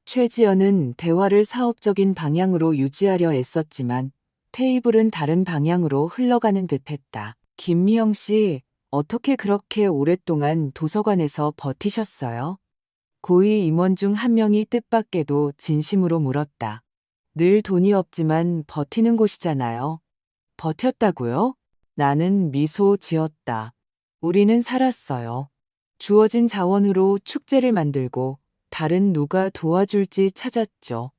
최지연은 대화를 사업적인 방향으로 유지하려 애썼지만 테이블은 다른 방향으로 흘러가는 듯했다. 김미영 씨, 어떻게 그렇게 오랫동안 도서관에서 버티셨어요? 고위 임원 중 한 명이 뜻밖에도 진심으로 물었다. 늘 돈이 없지만 버티는 곳이잖아요. 버텼다고요? 나는 미소 지었다. 우리는 살았어요. 주어진 자원으로 축제를 만들고 다른 누가 도와줄지 찾았죠.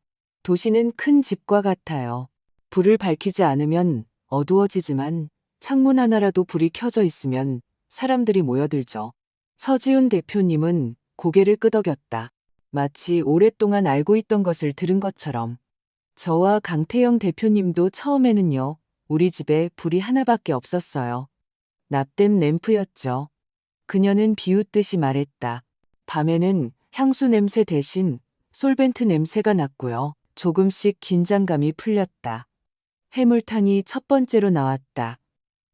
도시는 큰 집과 같아요. 불을 밝히지 않으면 어두워지지만 창문 하나라도 불이 켜져 있으면 사람들이 모여들죠. 서지훈 대표님은 고개를 끄덕였다. 마치 오랫동안 알고 있던 것을 들은 것처럼. 저와 강태영 대표님도 처음에는요, 우리 집에 불이 하나밖에 없었어요. 납땜 램프였죠. 그녀는 비웃듯이 말했다. 밤에는 향수 냄새 대신 솔벤트 냄새가 났고요. 조금씩 긴장감이 풀렸다. 해물탕이 첫 번째로 나왔다.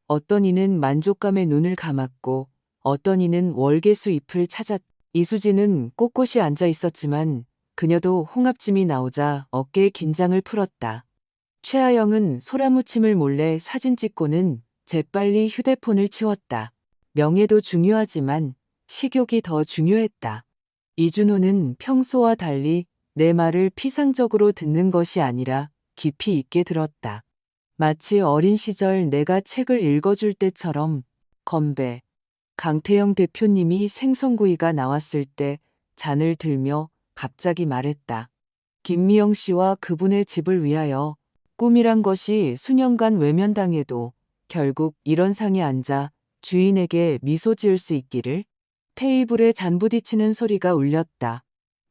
어떤 이는 만족감에 눈을 감았고 어떤 이는 월계수 잎을 찾았다. 이수지는 꼿꼿이 앉아 있었지만 그녀도 홍합찜이 나오자 어깨에 긴장을 풀었다. 최하영은 소라무침을 몰래 사진 찍고는 재빨리 휴대폰을 치웠다. 명예도 중요하지만 식욕이 더 중요했다. 이준호는 평소와 달리 내 말을 피상적으로 듣는 것이 아니라 깊이 있게 들었다. 마치 어린 시절 내가 책을 읽어줄 때처럼. 건배. 강태영 대표님이 생선구이가 나왔을 때 잔을 들며 갑자기 말했다. 김미영 씨와 그분의 집을 위하여 꿈이란 것이 수년간 외면당해도 결국 이런 상에 앉아 주인에게 미소 지을 수 있기를. 테이블에 잔 부딪히는 소리가 울렸다.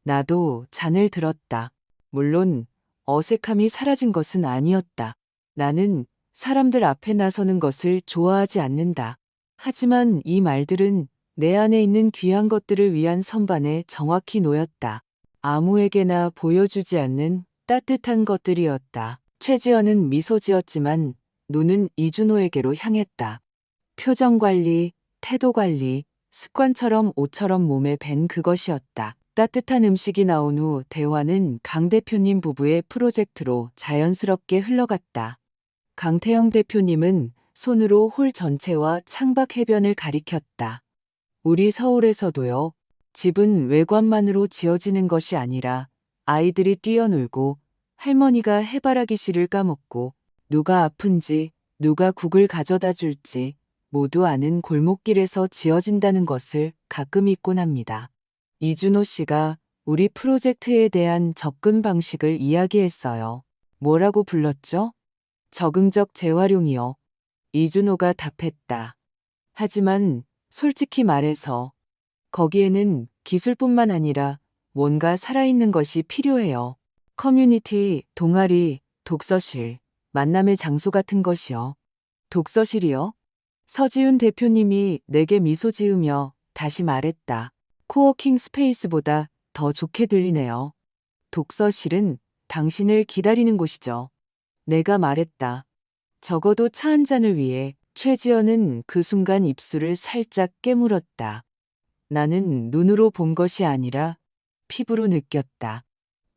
나도 잔을 들었다. 물론 어색함이 사라진 것은 아니었다. 나는 사람들 앞에 나서는 것을 좋아하지 않는다. 하지만 이 말들은 내 안에 있는 귀한 것들을 위한 선반에 정확히 놓였다. 아무에게나 보여주지 않는 따뜻한 것들이었다. 최지연은 미소 지었지만 눈은 이준호에게로 향했다. 표정 관리, 태도 관리, 습관처럼 옷처럼 몸에 밴 그것이었다. 따뜻한 음식이 나온 후 대화는 강 대표님 부부의 프로젝트로 자연스럽게 흘러갔다. 강태영 대표님은 손으로 홀 전체와 창밖 해변을 가리켰다. 우리 서울에서도요. 집은 외관만으로 지어지는 것이 아니라 아이들이 뛰어놀고 할머니가 해바라기 씨를 까먹고 누가 아픈지 누가 국을 가져다 줄지 모두 아는 골목길에서 지어진다는 것을 가끔 잊곤 합니다. 이준호 씨가 우리 프로젝트에 대한 접근 방식을 이야기했어요. 뭐라고 불렀죠? 적응적 재활용이요. 이준호가 답했다. 하지만 솔직히 말해서 거기에는 기술뿐만 아니라 뭔가 살아있는 것이 필요해요. 커뮤니티, 동아리, 독서실, 만남의 장소 같은 것이요. 독서실이요? 서지훈 대표님이 내게 미소 지으며 다시 말했다. 코워킹 스페이스보다 더 좋게 들리네요. 독서실은 당신을 기다리는 곳이죠. 내가 말했다. 적어도 차 한 잔을 위해. 최지연은 그 순간 입술을 살짝 깨물었다. 나는 눈으로 본 것이 아니라 피부로 느꼈다.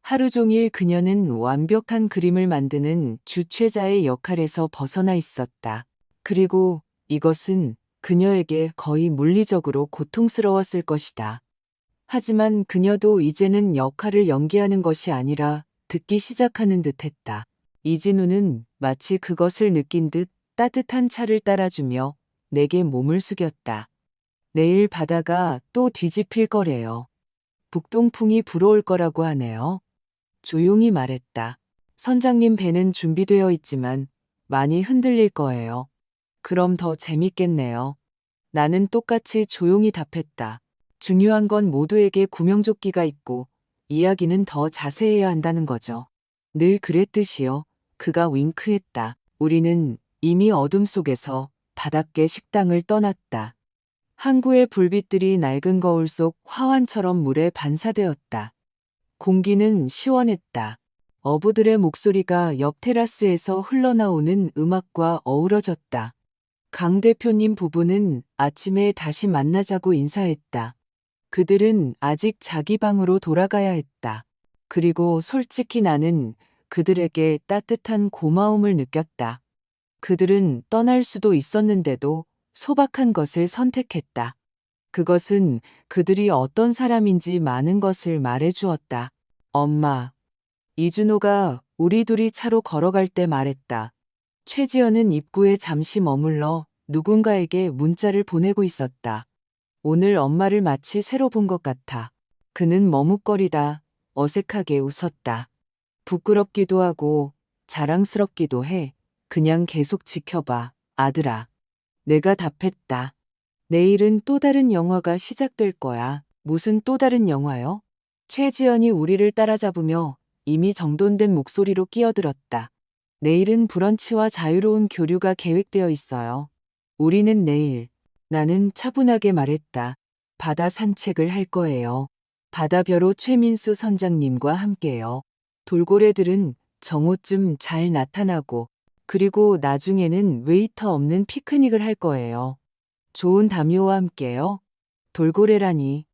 하루 종일 그녀는 완벽한 그림을 만드는 주최자의 역할에서 벗어나 있었다. 그리고 이것은 그녀에게 거의 물리적으로 고통스러웠을 것이다. 하지만 그녀도 이제는 역할을 연기하는 것이 아니라 듣기 시작하는 듯했다. 이진우는 마치 그것을 느낀 듯 따뜻한 차를 따라주며 내게 몸을 숙였다. 내일 바다가 또 뒤집힐 거래요. 북동풍이 불어올 거라고 하네요. 조용히 말했다. 선장님 배는 준비되어 있지만 많이 흔들릴 거예요. 그럼 더 재밌겠네요. 나는 똑같이 조용히 답했다. 중요한 건 모두에게 구명조끼가 있고 이야기는 더 자세해야 한다는 거죠. 늘 그랬듯이요. 그가 윙크했다. 우리는 이미 어둠 속에서 바닷가 식당을 떠났다. 항구의 불빛들이 낡은 거울 속 화환처럼 물에 반사되었다. 공기는 시원했다. 어부들의 목소리가 옆 테라스에서 흘러나오는 음악과 어우러졌다. 강 대표님 부부는 아침에 다시 만나자고 인사했다. 그들은 아직 자기 방으로 돌아가야 했다. 그리고 솔직히 나는 그들에게 따뜻한 고마움을 느꼈다. 그들은 떠날 수도 있었는데도 소박한 것을 선택했다. 그것은 그들이 어떤 사람인지 많은 것을 말해주었다. 엄마. 이준호가 우리 둘이 차로 걸어갈 때 말했다. 최지연은 입구에 잠시 머물러 누군가에게 문자를 보내고 있었다. 오늘 엄마를 마치 새로 본 것 같아. 그는 머뭇거리다 어색하게 웃었다. 부끄럽기도 하고 자랑스럽기도 해. 그냥 계속 지켜봐, 아들아. 내가 답했다. 내일은 또 다른 영화가 시작될 거야. 무슨 또 다른 영화요? 최지연이 우리를 따라잡으며 이미 정돈된 목소리로 끼어들었다. 내일은 브런치와 자유로운 교류가 계획되어 있어요. 우리는 내일, 나는 차분하게 말했다. 바다 산책을 할 거예요. 바다벼로 최민수 선장님과 함께요. 돌고래들은 정오쯤 잘 나타나고 그리고 나중에는 웨이터 없는 피크닉을 할 거예요. 좋은 담요와 함께요. 돌고래라니.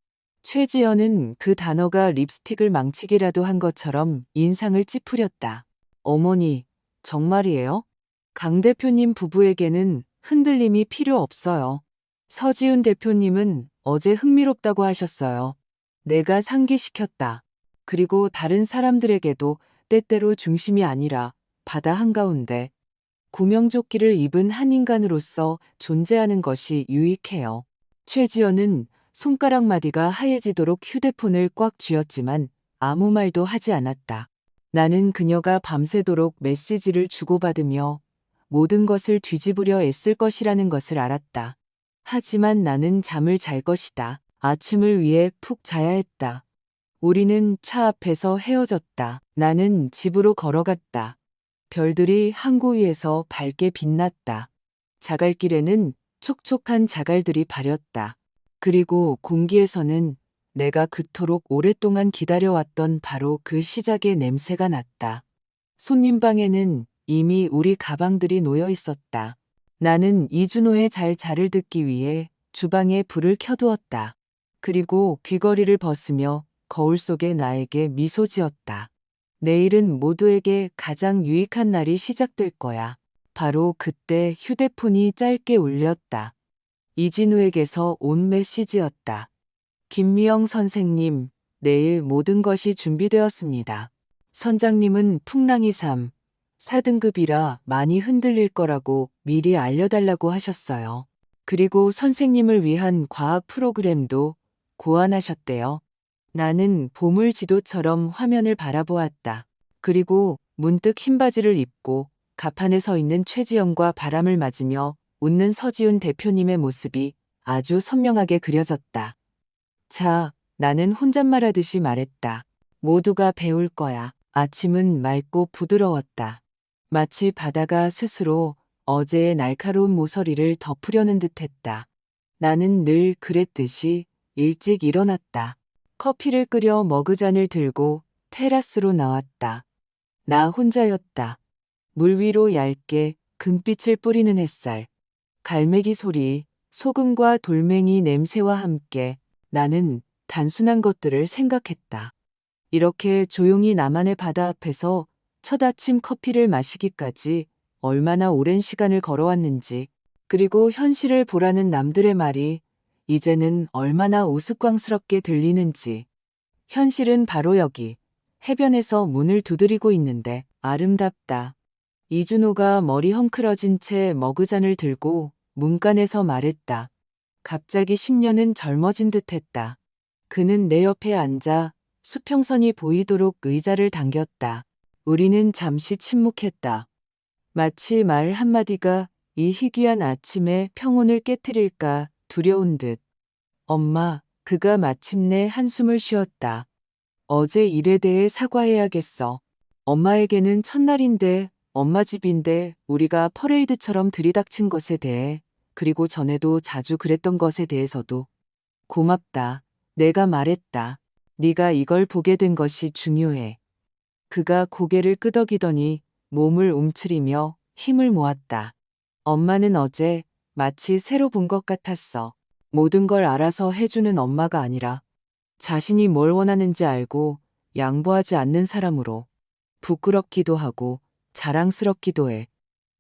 최지연은 그 단어가 립스틱을 망치기라도 한 것처럼 인상을 찌푸렸다. 어머니, 정말이에요? 강 대표님 부부에게는 흔들림이 필요 없어요. 서지훈 대표님은 어제 흥미롭다고 하셨어요. 내가 상기시켰다. 그리고 다른 사람들에게도 때때로 중심이 아니라 바다 한가운데 구명조끼를 입은 한 인간으로서 존재하는 것이 유익해요. 최지연은 손가락 마디가 하얘지도록 휴대폰을 꽉 쥐었지만 아무 말도 하지 않았다. 나는 그녀가 밤새도록 메시지를 주고받으며 모든 것을 뒤집으려 애쓸 것이라는 것을 알았다. 하지만 나는 잠을 잘 것이다. 아침을 위해 푹 자야 했다. 우리는 차 앞에서 헤어졌다. 나는 집으로 걸어갔다. 별들이 항구 위에서 밝게 빛났다. 자갈길에는 촉촉한 자갈들이 바렸다. 그리고 공기에서는 내가 그토록 오랫동안 기다려왔던 바로 그 시작의 냄새가 났다. 손님방에는 이미 우리 가방들이 놓여 있었다. 나는 이준호의 잘자를 듣기 위해 주방에 불을 켜두었다. 그리고 귀걸이를 벗으며 거울 속에 나에게 미소 지었다. 내일은 모두에게 가장 유익한 날이 시작될 거야. 바로 그때 휴대폰이 짧게 울렸다. 이진우에게서 온 메시지였다. 김미영 선생님, 내일 모든 것이 준비되었습니다. 선장님은 풍랑이 3, 4등급이라 많이 흔들릴 거라고 미리 알려달라고 하셨어요. 그리고 선생님을 위한 과학 프로그램도 고안하셨대요. 나는 보물 지도처럼 화면을 바라보았다. 그리고 문득 흰 바지를 입고 갑판에 서 있는 최지영과 바람을 맞으며 웃는 서지훈 대표님의 모습이 아주 선명하게 그려졌다. 자, 나는 혼잣말하듯이 말했다. 모두가 배울 거야. 아침은 맑고 부드러웠다. 마치 바다가 스스로 어제의 날카로운 모서리를 덮으려는 듯했다. 나는 늘 그랬듯이 일찍 일어났다. 커피를 끓여 머그잔을 들고 테라스로 나왔다. 나 혼자였다. 물 위로 얇게 금빛을 뿌리는 햇살, 갈매기 소리, 소금과 돌멩이 냄새와 함께 나는 단순한 것들을 생각했다. 이렇게 조용히 나만의 바다 앞에서 첫 아침 커피를 마시기까지 얼마나 오랜 시간을 걸어왔는지, 그리고 현실을 보라는 남들의 말이 이제는 얼마나 우스꽝스럽게 들리는지. 현실은 바로 여기, 해변에서 문을 두드리고 있는데 아름답다. 이준호가 머리 헝클어진 채 머그잔을 들고 문간에서 말했다. 갑자기 10년은 젊어진 듯했다. 그는 내 옆에 앉아 수평선이 보이도록 의자를 당겼다. 우리는 잠시 침묵했다. 마치 말 한마디가 이 희귀한 아침의 평온을 깨트릴까 두려운 듯. 엄마, 그가 마침내 한숨을 쉬었다. 어제 일에 대해 사과해야겠어. 엄마에게는 첫날인데, 엄마 집인데 우리가 퍼레이드처럼 들이닥친 것에 대해, 그리고 전에도 자주 그랬던 것에 대해서도 고맙다. 내가 말했다. 네가 이걸 보게 된 것이 중요해. 그가 고개를 끄덕이더니 몸을 움츠리며 힘을 모았다. 엄마는 어제 마치 새로 본 것 같았어. 모든 걸 알아서 해주는 엄마가 아니라 자신이 뭘 원하는지 알고 양보하지 않는 사람으로. 부끄럽기도 하고 자랑스럽기도 해.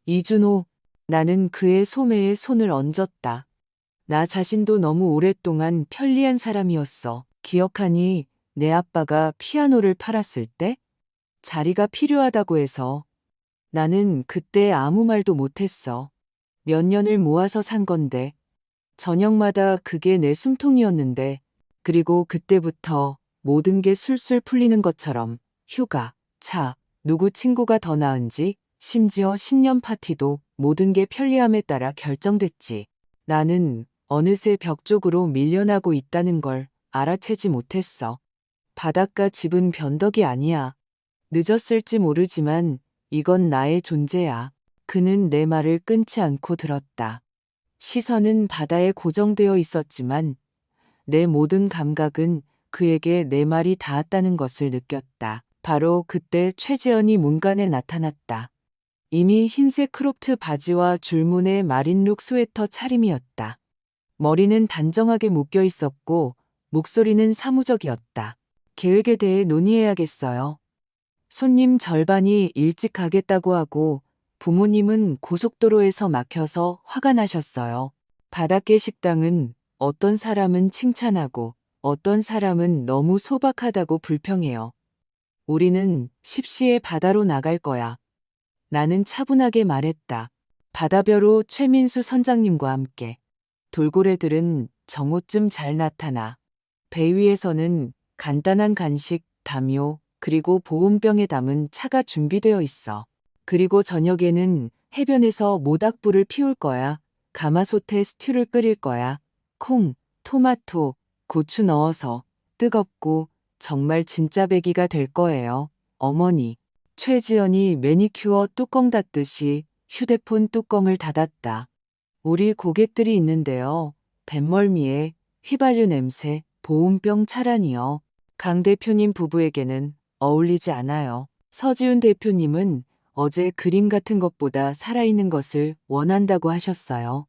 이준호, 나는 그의 소매에 손을 얹었다. 나 자신도 너무 오랫동안 편리한 사람이었어. 기억하니 내 아빠가 피아노를 팔았을 때? 자리가 필요하다고 해서. 나는 그때 아무 말도 못했어. 몇 년을 모아서 산 건데. 저녁마다 그게 내 숨통이었는데. 그리고 그때부터 모든 게 술술 풀리는 것처럼 휴가, 차, 누구 친구가 더 나은지, 심지어 신년 파티도 모든 게 편리함에 따라 결정됐지. 나는 어느새 벽 쪽으로 밀려나고 있다는 걸 알아채지 못했어. 바닷가 집은 변덕이 아니야. 늦었을지 모르지만 이건 나의 존재야. 그는 내 말을 끊지 않고 들었다. 시선은 바다에 고정되어 있었지만 내 모든 감각은 그에게 내 말이 닿았다는 것을 느꼈다. 바로 그때 최지연이 문간에 나타났다. 이미 흰색 크롭트 바지와 줄무늬 마린룩 스웨터 차림이었다. 머리는 단정하게 묶여 있었고 목소리는 사무적이었다. 계획에 대해 논의해야겠어요. 손님 절반이 일찍 가겠다고 하고 부모님은 고속도로에서 막혀서 화가 나셨어요. 바닷가 식당은 어떤 사람은 칭찬하고 어떤 사람은 너무 소박하다고 불평해요. 우리는 10시에 바다로 나갈 거야. 나는 차분하게 말했다. 바다벼로 최민수 선장님과 함께. 돌고래들은 정오쯤 잘 나타나. 배 위에서는 간단한 간식, 담요, 그리고 보온병에 담은 차가 준비되어 있어. 그리고 저녁에는 해변에서 모닥불을 피울 거야. 가마솥에 스튜를 끓일 거야. 콩, 토마토, 고추 넣어서 뜨겁고 정말 진짜 배기가 될 거예요. 어머니. 최지연이 매니큐어 뚜껑 닫듯이 휴대폰 뚜껑을 닫았다. 우리 고객들이 있는데요. 뱃멀미에 휘발유 냄새, 보온병 차란이요. 강 대표님 부부에게는 어울리지 않아요. 서지훈 대표님은 어제 그림 같은 것보다 살아있는 것을 원한다고 하셨어요.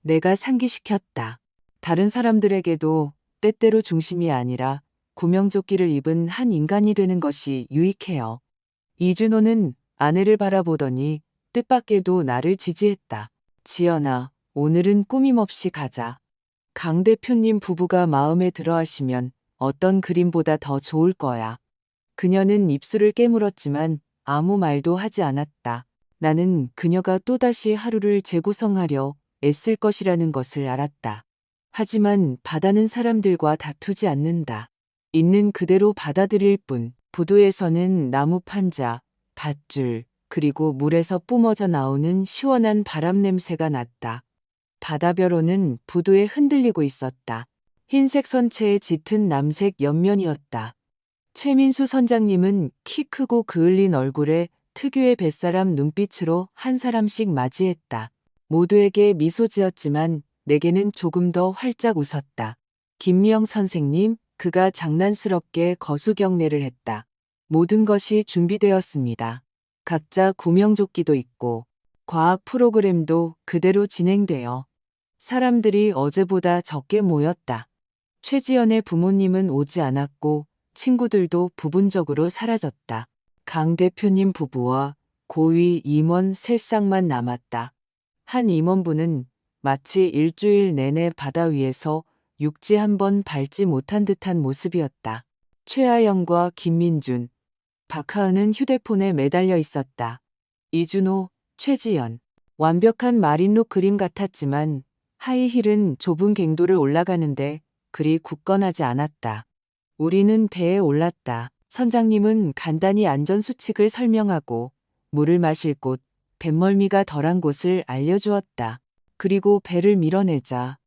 내가 상기시켰다. 다른 사람들에게도 때때로 중심이 아니라 구명조끼를 입은 한 인간이 되는 것이 유익해요. 이준호는 아내를 바라보더니 뜻밖에도 나를 지지했다. 지연아, 오늘은 꾸밈없이 가자. 강 대표님 부부가 마음에 들어 하시면 어떤 그림보다 더 좋을 거야. 그녀는 입술을 깨물었지만 아무 말도 하지 않았다. 나는 그녀가 또다시 하루를 재구성하려 애쓸 것이라는 것을 알았다. 하지만 바다는 사람들과 다투지 않는다. 있는 그대로 받아들일 뿐. 부두에서는 나무 판자, 밧줄, 그리고 물에서 뿜어져 나오는 시원한 바람 냄새가 났다. 바다벼로는 부두에 흔들리고 있었다. 흰색 선체에 짙은 남색 옆면이었다. 최민수 선장님은 키 크고 그을린 얼굴에 특유의 뱃사람 눈빛으로 한 사람씩 맞이했다. 모두에게 미소 지었지만 내게는 조금 더 활짝 웃었다. 김미영 선생님, 그가 장난스럽게 거수경례를 했다. 모든 것이 준비되었습니다. 각자 구명조끼도 있고 과학 프로그램도 그대로 진행되어 사람들이 어제보다 적게 모였다. 최지연의 부모님은 오지 않았고 친구들도 부분적으로 사라졌다. 강 대표님 부부와 고위 임원 3쌍만 남았다. 한 임원부는 마치 일주일 내내 바다 위에서 육지 한 번 밟지 못한 듯한 모습이었다. 최하영과 김민준, 박하은은 휴대폰에 매달려 있었다. 이준호, 최지연, 완벽한 마린룩 그림 같았지만 하이힐은 좁은 갱도를 올라가는데 그리 굳건하지 않았다. 우리는 배에 올랐다. 선장님은 간단히 안전수칙을 설명하고 물을 마실 곳, 뱃멀미가 덜한 곳을 알려주었다. 그리고 배를 밀어내자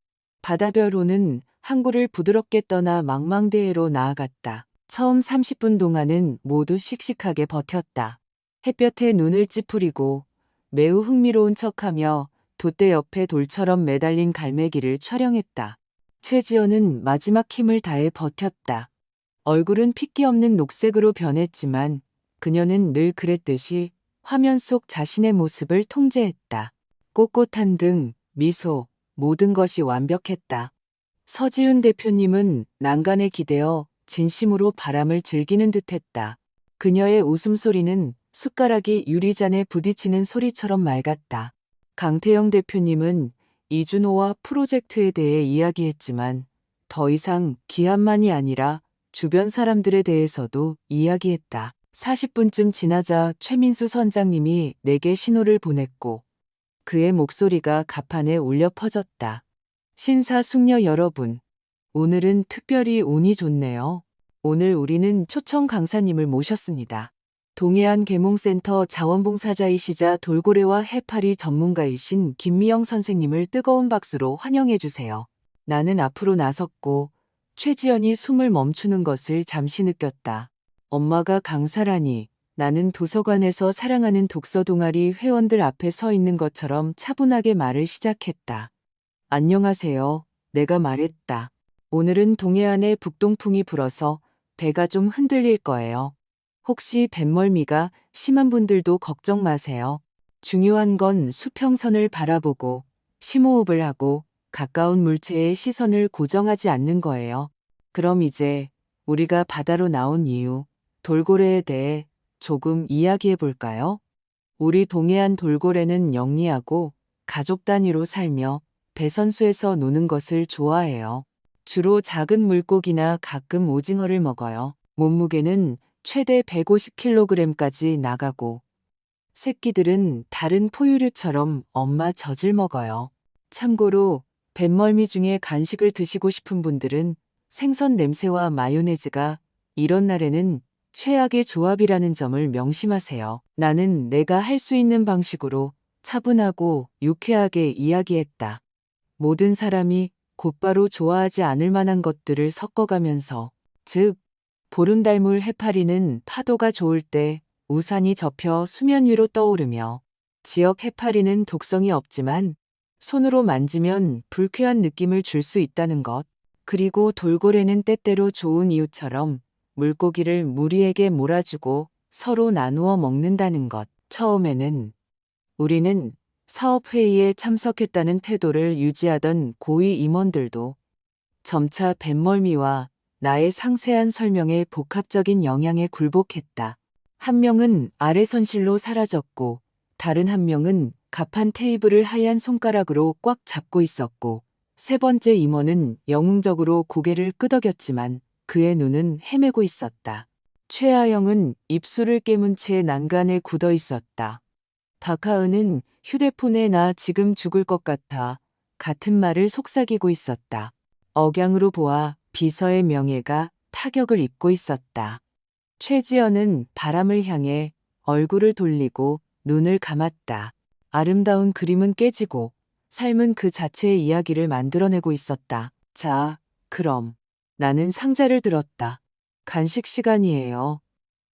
바다별호는 항구를 부드럽게 떠나 망망대해로 나아갔다. 처음 30분 동안은 모두 씩씩하게 버텼다. 햇볕에 눈을 찌푸리고 매우 흥미로운 척하며 돛대 옆에 돌처럼 매달린 갈매기를 촬영했다. 최지연은 마지막 힘을 다해 버텼다. 얼굴은 핏기 없는 녹색으로 변했지만 그녀는 늘 그랬듯이 화면 속 자신의 모습을 통제했다. 꼿꼿한 등, 미소, 모든 것이 완벽했다. 서지훈 대표님은 난간에 기대어 진심으로 바람을 즐기는 듯했다. 그녀의 웃음소리는 숟가락이 유리잔에 부딪히는 소리처럼 맑았다. 강태영 대표님은 이준호와 프로젝트에 대해 이야기했지만 더 이상 기한만이 아니라 주변 사람들에 대해서도 이야기했다. 40분쯤 지나자 최민수 선장님이 내게 신호를 보냈고 그의 목소리가 갑판에 울려 퍼졌다. 신사숙녀 여러분, 오늘은 특별히 운이 좋네요. 오늘 우리는 초청 강사님을 모셨습니다. 동해안 계몽센터 자원봉사자이시자 돌고래와 해파리 전문가이신 김미영 선생님을 뜨거운 박수로 환영해 주세요. 나는 앞으로 나섰고 최지연이 숨을 멈추는 것을 잠시 느꼈다. 엄마가 강사라니 나는 도서관에서 사랑하는 독서 동아리 회원들 앞에 서 있는 것처럼 차분하게 말을 시작했다. 안녕하세요. 내가 말했다. 오늘은 동해안에 북동풍이 불어서 배가 좀 흔들릴 거예요. 혹시 뱃멀미가 심한 분들도 걱정 마세요. 중요한 건 수평선을 바라보고 심호흡을 하고 가까운 물체의 시선을 고정하지 않는 거예요. 그럼 이제 우리가 바다로 나온 이유, 돌고래에 대해 조금 이야기해 볼까요? 우리 동해안 돌고래는 영리하고 가족 단위로 살며 배선수에서 노는 것을 좋아해요. 주로 작은 물고기나 가끔 오징어를 먹어요. 몸무게는 최대 150kg까지 나가고 새끼들은 다른 포유류처럼 엄마 젖을 먹어요. 참고로 뱃멀미 중에 간식을 드시고 싶은 분들은 생선 냄새와 마요네즈가 이런 날에는 최악의 조합이라는 점을 명심하세요. 나는 내가 할 수 있는 방식으로 차분하고 유쾌하게 이야기했다. 모든 사람이 곧바로 좋아하지 않을 만한 것들을 섞어가면서, 즉, 보름달물 해파리는 파도가 좋을 때 우산이 접혀 수면 위로 떠오르며, 지역 해파리는 독성이 없지만 손으로 만지면 불쾌한 느낌을 줄 수 있다는 것, 그리고 돌고래는 때때로 좋은 이웃처럼 물고기를 무리에게 몰아주고 서로 나누어 먹는다는 것. 처음에는 우리는 사업회의에 참석했다는 태도를 유지하던 고위 임원들도 점차 뱃멀미와 나의 상세한 설명에 복합적인 영향에 굴복했다. 한 명은 아래 선실로 사라졌고 다른 한 명은 갑판 테이블을 하얀 손가락으로 꽉 잡고 있었고 세 번째 임원은 영웅적으로 고개를 끄덕였지만 그의 눈은 헤매고 있었다. 최아영은 입술을 깨문 채 난간에 굳어 있었다. 박하은은 휴대폰에 나 지금 죽을 것 같아 같은 말을 속삭이고 있었다. 억양으로 보아 비서의 명예가 타격을 입고 있었다. 최지연은 바람을 향해 얼굴을 돌리고 눈을 감았다. 아름다운 그림은 깨지고 삶은 그 자체의 이야기를 만들어내고 있었다. 자, 그럼. 나는 상자를 들었다. 간식 시간이에요.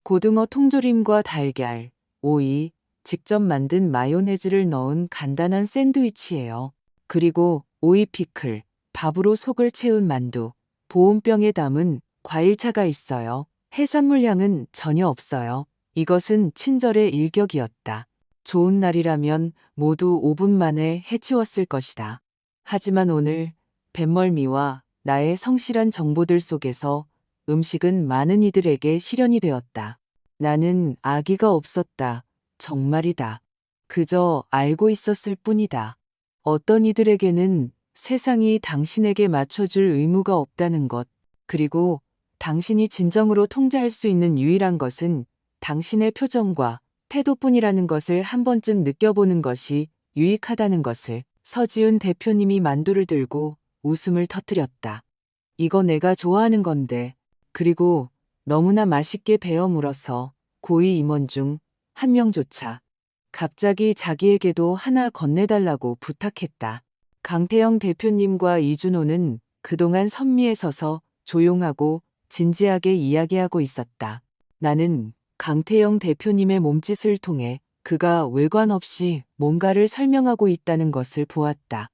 고등어 통조림과 달걀, 오이, 직접 만든 마요네즈를 넣은 간단한 샌드위치예요. 그리고 오이 피클, 밥으로 속을 채운 만두, 보온병에 담은 과일차가 있어요. 해산물 향은 전혀 없어요. 이것은 친절의 일격이었다. 좋은 날이라면 모두 5분 만에 해치웠을 것이다. 하지만 오늘 뱃멀미와 나의 성실한 정보들 속에서 음식은 많은 이들에게 실현이 되었다. 나는 아기가 없었다. 정말이다. 그저 알고 있었을 뿐이다. 어떤 이들에게는 세상이 당신에게 맞춰줄 의무가 없다는 것, 그리고 당신이 진정으로 통제할 수 있는 유일한 것은 당신의 표정과 태도뿐이라는 것을 한 번쯤 느껴보는 것이 유익하다는 것을. 서지훈 대표님이 만두를 들고 웃음을 터뜨렸다. 이거 내가 좋아하는 건데. 그리고 너무나 맛있게 베어 물어서 고위 임원 중 한 명조차 갑자기 자기에게도 하나 건네달라고 부탁했다. 강태영 대표님과 이준호는 그동안 선미에 서서 조용하고 진지하게 이야기하고 있었다. 나는 강태영 대표님의 몸짓을 통해 그가 외관 없이 뭔가를 설명하고 있다는 것을 보았다.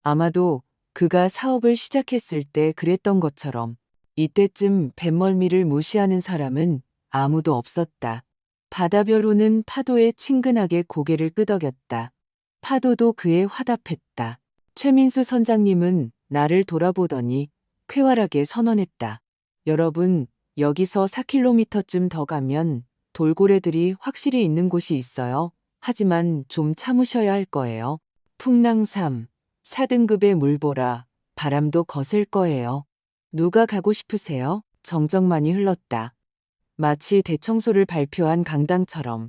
아마도 그가 사업을 시작했을 때 그랬던 것처럼 이때쯤 뱃멀미를 무시하는 사람은 아무도 없었다. 바다별호는 파도에 친근하게 고개를 끄덕였다. 파도도 그에 화답했다. 최민수 선장님은 나를 돌아보더니 쾌활하게 선언했다. 여러분, 여기서 4km쯤 더 가면 돌고래들이 확실히 있는 곳이 있어요. 하지만 좀 참으셔야 할 거예요. 풍랑삼, 4등급의 물보라, 바람도 거셀 거예요. 누가 가고 싶으세요? 정적만이 흘렀다. 마치 대청소를 발표한 강당처럼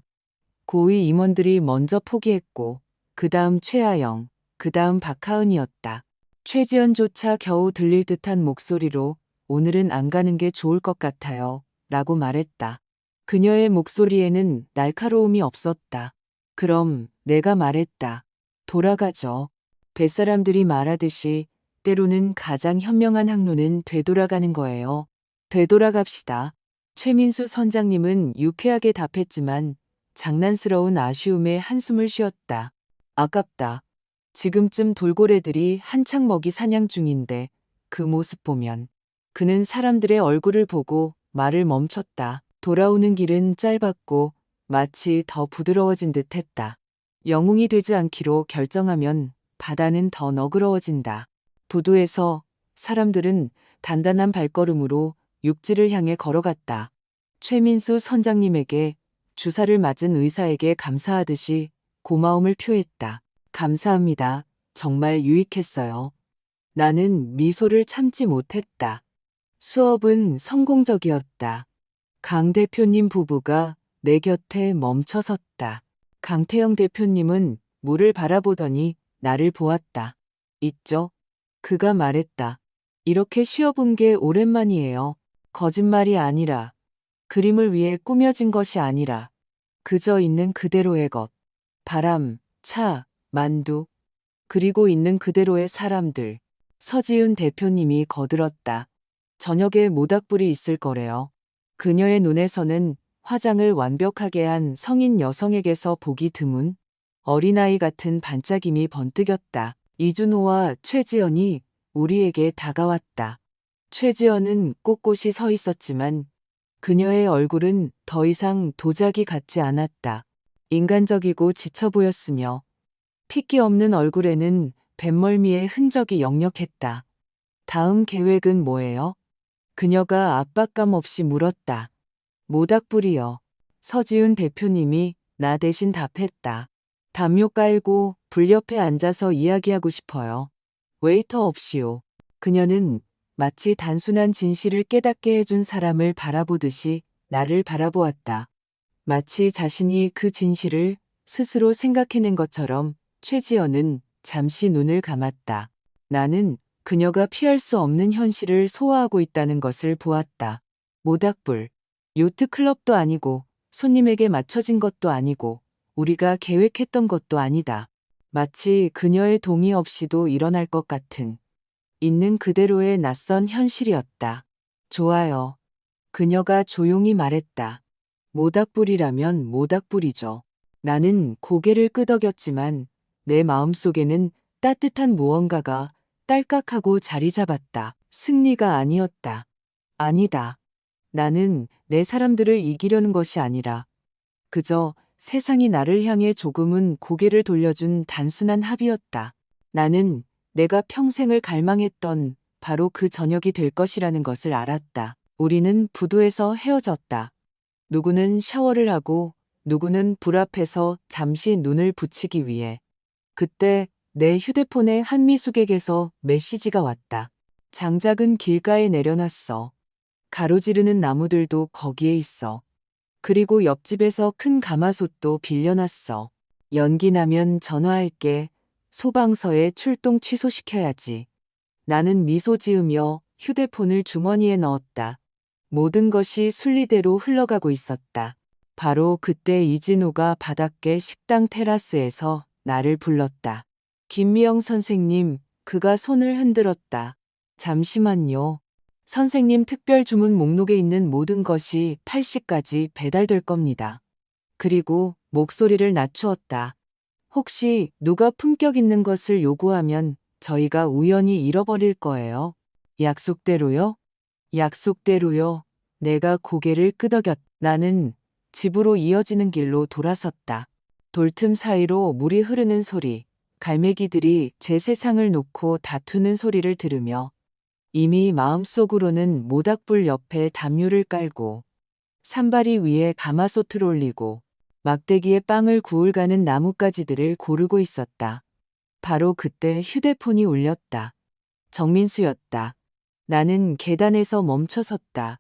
고위 임원들이 먼저 포기했고 그 다음 최아영, 그 다음 박하은이었다. 최지연조차 겨우 들릴 듯한 목소리로 오늘은 안 가는 게 좋을 것 같아요. 라고 말했다. 그녀의 목소리에는 날카로움이 없었다. 그럼 내가 말했다. 돌아가죠. 뱃사람들이 말하듯이 때로는 가장 현명한 항로는 되돌아가는 거예요. 되돌아갑시다. 최민수 선장님은 유쾌하게 답했지만 장난스러운 아쉬움에 한숨을 쉬었다. 아깝다. 지금쯤 돌고래들이 한창 먹이 사냥 중인데 그 모습 보면. 그는 사람들의 얼굴을 보고 말을 멈췄다. 돌아오는 길은 짧았고 마치 더 부드러워진 듯 했다. 영웅이 되지 않기로 결정하면 바다는 더 너그러워진다. 부두에서 사람들은 단단한 발걸음으로 육지를 향해 걸어갔다. 최민수 선장님에게 주사를 맞은 의사에게 감사하듯이 고마움을 표했다. 감사합니다. 정말 유익했어요. 나는 미소를 참지 못했다. 수업은 성공적이었다. 강 대표님 부부가 내 곁에 멈춰섰다. 강태영 대표님은 물을 바라보더니 나를 보았다. 있죠? 그가 말했다. 이렇게 쉬어본 게 오랜만이에요. 거짓말이 아니라, 그림을 위해 꾸며진 것이 아니라, 그저 있는 그대로의 것. 바람, 차, 만두, 그리고 있는 그대로의 사람들. 서지훈 대표님이 거들었다. 저녁에 모닥불이 있을 거래요. 그녀의 눈에서는 화장을 완벽하게 한 성인 여성에게서 보기 드문 어린아이 같은 반짝임이 번뜩였다. 이준호와 최지연이 우리에게 다가왔다. 최지연은 꼿꼿이 서 있었지만 그녀의 얼굴은 더 이상 도자기 같지 않았다. 인간적이고 지쳐 보였으며 핏기 없는 얼굴에는 뱃멀미의 흔적이 역력했다. 다음 계획은 뭐예요? 그녀가 압박감 없이 물었다. 모닥불이요. 서지훈 대표님이 나 대신 답했다. 담요 깔고 불 옆에 앉아서 이야기하고 싶어요. 웨이터 없이요. 그녀는 마치 단순한 진실을 깨닫게 해준 사람을 바라보듯이 나를 바라보았다. 마치 자신이 그 진실을 스스로 생각해낸 것처럼 최지연은 잠시 눈을 감았다. 나는 그녀가 피할 수 없는 현실을 소화하고 있다는 것을 보았다. 모닥불. 요트클럽도 아니고 손님에게 맞춰진 것도 아니고 우리가 계획했던 것도 아니다. 마치 그녀의 동의 없이도 일어날 것 같은 있는 그대로의 낯선 현실이었다. 좋아요. 그녀가 조용히 말했다. 모닥불이라면 모닥불이죠. 나는 고개를 끄덕였지만 내 마음속에는 따뜻한 무언가가 딸깍하고 자리 잡았다. 승리가 아니었다. 아니다. 나는 내 사람들을 이기려는 것이 아니라 그저 세상이 나를 향해 조금은 고개를 돌려준 단순한 합이었다. 나는 내가 평생을 갈망했던 바로 그 저녁이 될 것이라는 것을 알았다. 우리는 부두에서 헤어졌다. 누구는 샤워를 하고 누구는 불 앞에서 잠시 눈을 붙이기 위해. 그때 내 휴대폰에 한미숙에게서 메시지가 왔다. 장작은 길가에 내려놨어. 가로지르는 나무들도 거기에 있어. 그리고 옆집에서 큰 가마솥도 빌려놨어. 연기 나면 전화할게. 소방서에 출동 취소시켜야지. 나는 미소 지으며 휴대폰을 주머니에 넣었다. 모든 것이 순리대로 흘러가고 있었다. 바로 그때 이진우가 바닷가 식당 테라스에서 나를 불렀다. 김미영 선생님, 그가 손을 흔들었다. 잠시만요. 선생님 특별 주문 목록에 있는 모든 것이 8시까지 배달될 겁니다. 그리고 목소리를 낮추었다. 혹시 누가 품격 있는 것을 요구하면 저희가 우연히 잃어버릴 거예요. 약속대로요? 약속대로요. 내가 고개를 끄덕였. 나는 집으로 이어지는 길로 돌아섰다. 돌틈 사이로 물이 흐르는 소리, 갈매기들이 제 세상을 놓고 다투는 소리를 들으며 이미 마음속으로는 모닥불 옆에 담요를 깔고 산바리 위에 가마솥을 올리고 막대기에 빵을 구울 가는 나뭇가지들을 고르고 있었다. 바로 그때 휴대폰이 울렸다. 정민수였다. 나는 계단에서 멈춰섰다.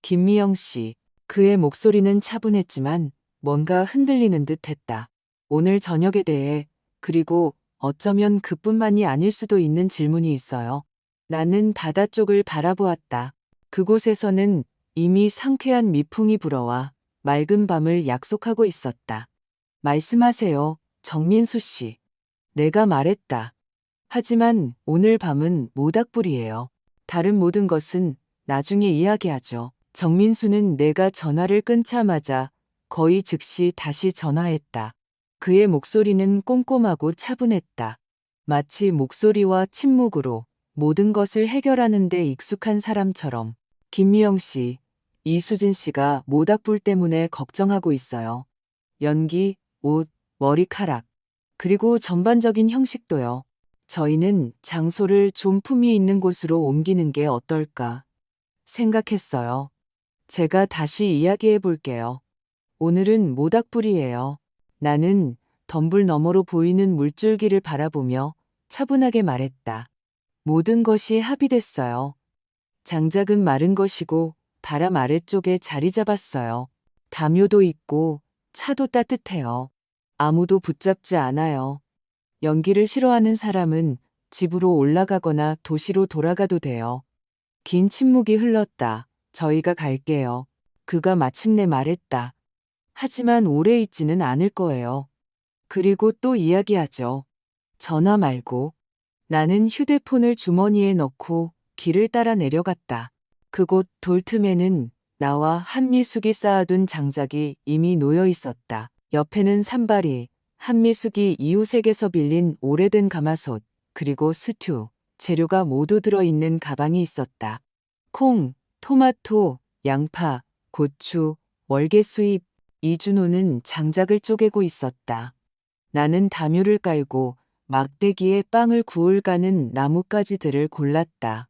김미영 씨. 그의 목소리는 차분했지만 뭔가 흔들리는 듯 했다. 오늘 저녁에 대해, 그리고 어쩌면 그뿐만이 아닐 수도 있는 질문이 있어요. 나는 바다 쪽을 바라보았다. 그곳에서는 이미 상쾌한 미풍이 불어와 맑은 밤을 약속하고 있었다. 말씀하세요, 정민수 씨. 내가 말했다. 하지만 오늘 밤은 모닥불이에요. 다른 모든 것은 나중에 이야기하죠. 정민수는 내가 전화를 끊자마자 거의 즉시 다시 전화했다. 그의 목소리는 꼼꼼하고 차분했다. 마치 목소리와 침묵으로 모든 것을 해결하는 데 익숙한 사람처럼. 김미영 씨, 이수진 씨가 모닥불 때문에 걱정하고 있어요. 연기, 옷, 머리카락, 그리고 전반적인 형식도요. 저희는 장소를 좀 품위 있는 곳으로 옮기는 게 어떨까 생각했어요. 제가 다시 이야기해 볼게요. 오늘은 모닥불이에요. 나는 덤불 너머로 보이는 물줄기를 바라보며 차분하게 말했다. 모든 것이 합의됐어요. 장작은 마른 것이고 바람 아래쪽에 자리 잡았어요. 담요도 있고 차도 따뜻해요. 아무도 붙잡지 않아요. 연기를 싫어하는 사람은 집으로 올라가거나 도시로 돌아가도 돼요. 긴 침묵이 흘렀다. 저희가 갈게요. 그가 마침내 말했다. 하지만 오래 있지는 않을 거예요. 그리고 또 이야기하죠. 전화 말고. 나는 휴대폰을 주머니에 넣고 길을 따라 내려갔다. 그곳 돌틈에는 나와 한미숙이 쌓아둔 장작이 이미 놓여 있었다. 옆에는 산발이, 한미숙이 이웃에게서 빌린 오래된 가마솥, 그리고 스튜, 재료가 모두 들어있는 가방이 있었다. 콩, 토마토, 양파, 고추, 월계수잎. 이준호는 장작을 쪼개고 있었다. 나는 담요를 깔고 막대기에 빵을 구울 가는 나뭇가지들을 골랐다.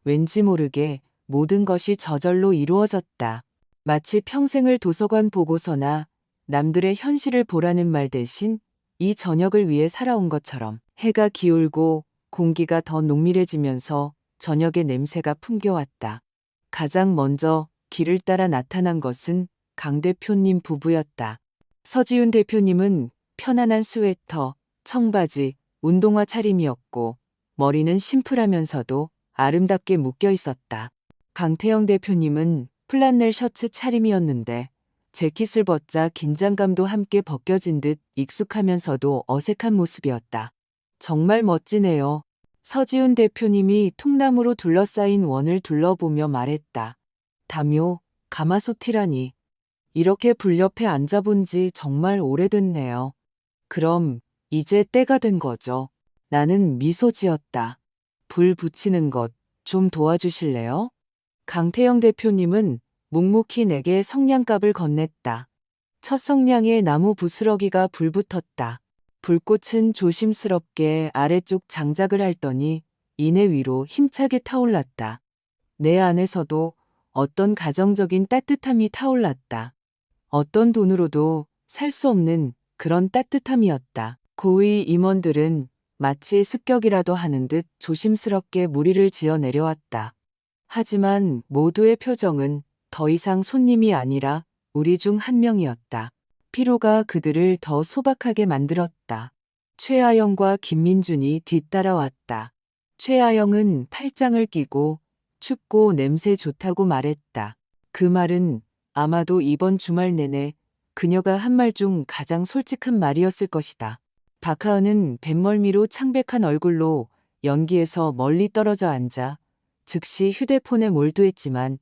왠지 모르게 모든 것이 저절로 이루어졌다. 마치 평생을 도서관 보고서나 남들의 현실을 보라는 말 대신 이 저녁을 위해 살아온 것처럼. 해가 기울고 공기가 더 농밀해지면서 저녁의 냄새가 풍겨왔다. 가장 먼저 길을 따라 나타난 것은 강 대표님 부부였다. 서지훈 대표님은 편안한 스웨터, 청바지, 운동화 차림이었고 머리는 심플하면서도 아름답게 묶여 있었다. 강태영 대표님은 플란넬 셔츠 차림이었는데 재킷을 벗자 긴장감도 함께 벗겨진 듯 익숙하면서도 어색한 모습이었다. 정말 멋지네요. 서지훈 대표님이 통나무로 둘러싸인 원을 둘러보며 말했다. 담요, 가마솥이라니. 이렇게 불 옆에 앉아본 지 정말 오래됐네요. 그럼 이제 때가 된 거죠. 나는 미소 지었다. 불 붙이는 것 좀 도와주실래요? 강태영 대표님은 묵묵히 내게 성냥갑을 건넸다. 첫 성냥에 나무 부스러기가 불붙었다. 불꽃은 조심스럽게 아래쪽 장작을 핥더니 이내 위로 힘차게 타올랐다. 내 안에서도 어떤 가정적인 따뜻함이 타올랐다. 어떤 돈으로도 살 수 없는 그런 따뜻함이었다. 고위 임원들은 마치 습격이라도 하는 듯 조심스럽게 무리를 지어 내려왔다. 하지만 모두의 표정은 더 이상 손님이 아니라 우리 중 한 명이었다. 피로가 그들을 더 소박하게 만들었다. 최아영과 김민준이 뒤따라왔다. 최아영은 팔짱을 끼고 춥고 냄새 좋다고 말했다. 그 말은 아마도 이번 주말 내내 그녀가 한 말 중 가장 솔직한 말이었을 것이다. 박하은은 뱃멀미로 창백한 얼굴로 연기에서 멀리 떨어져 앉아 즉시 휴대폰에 몰두했지만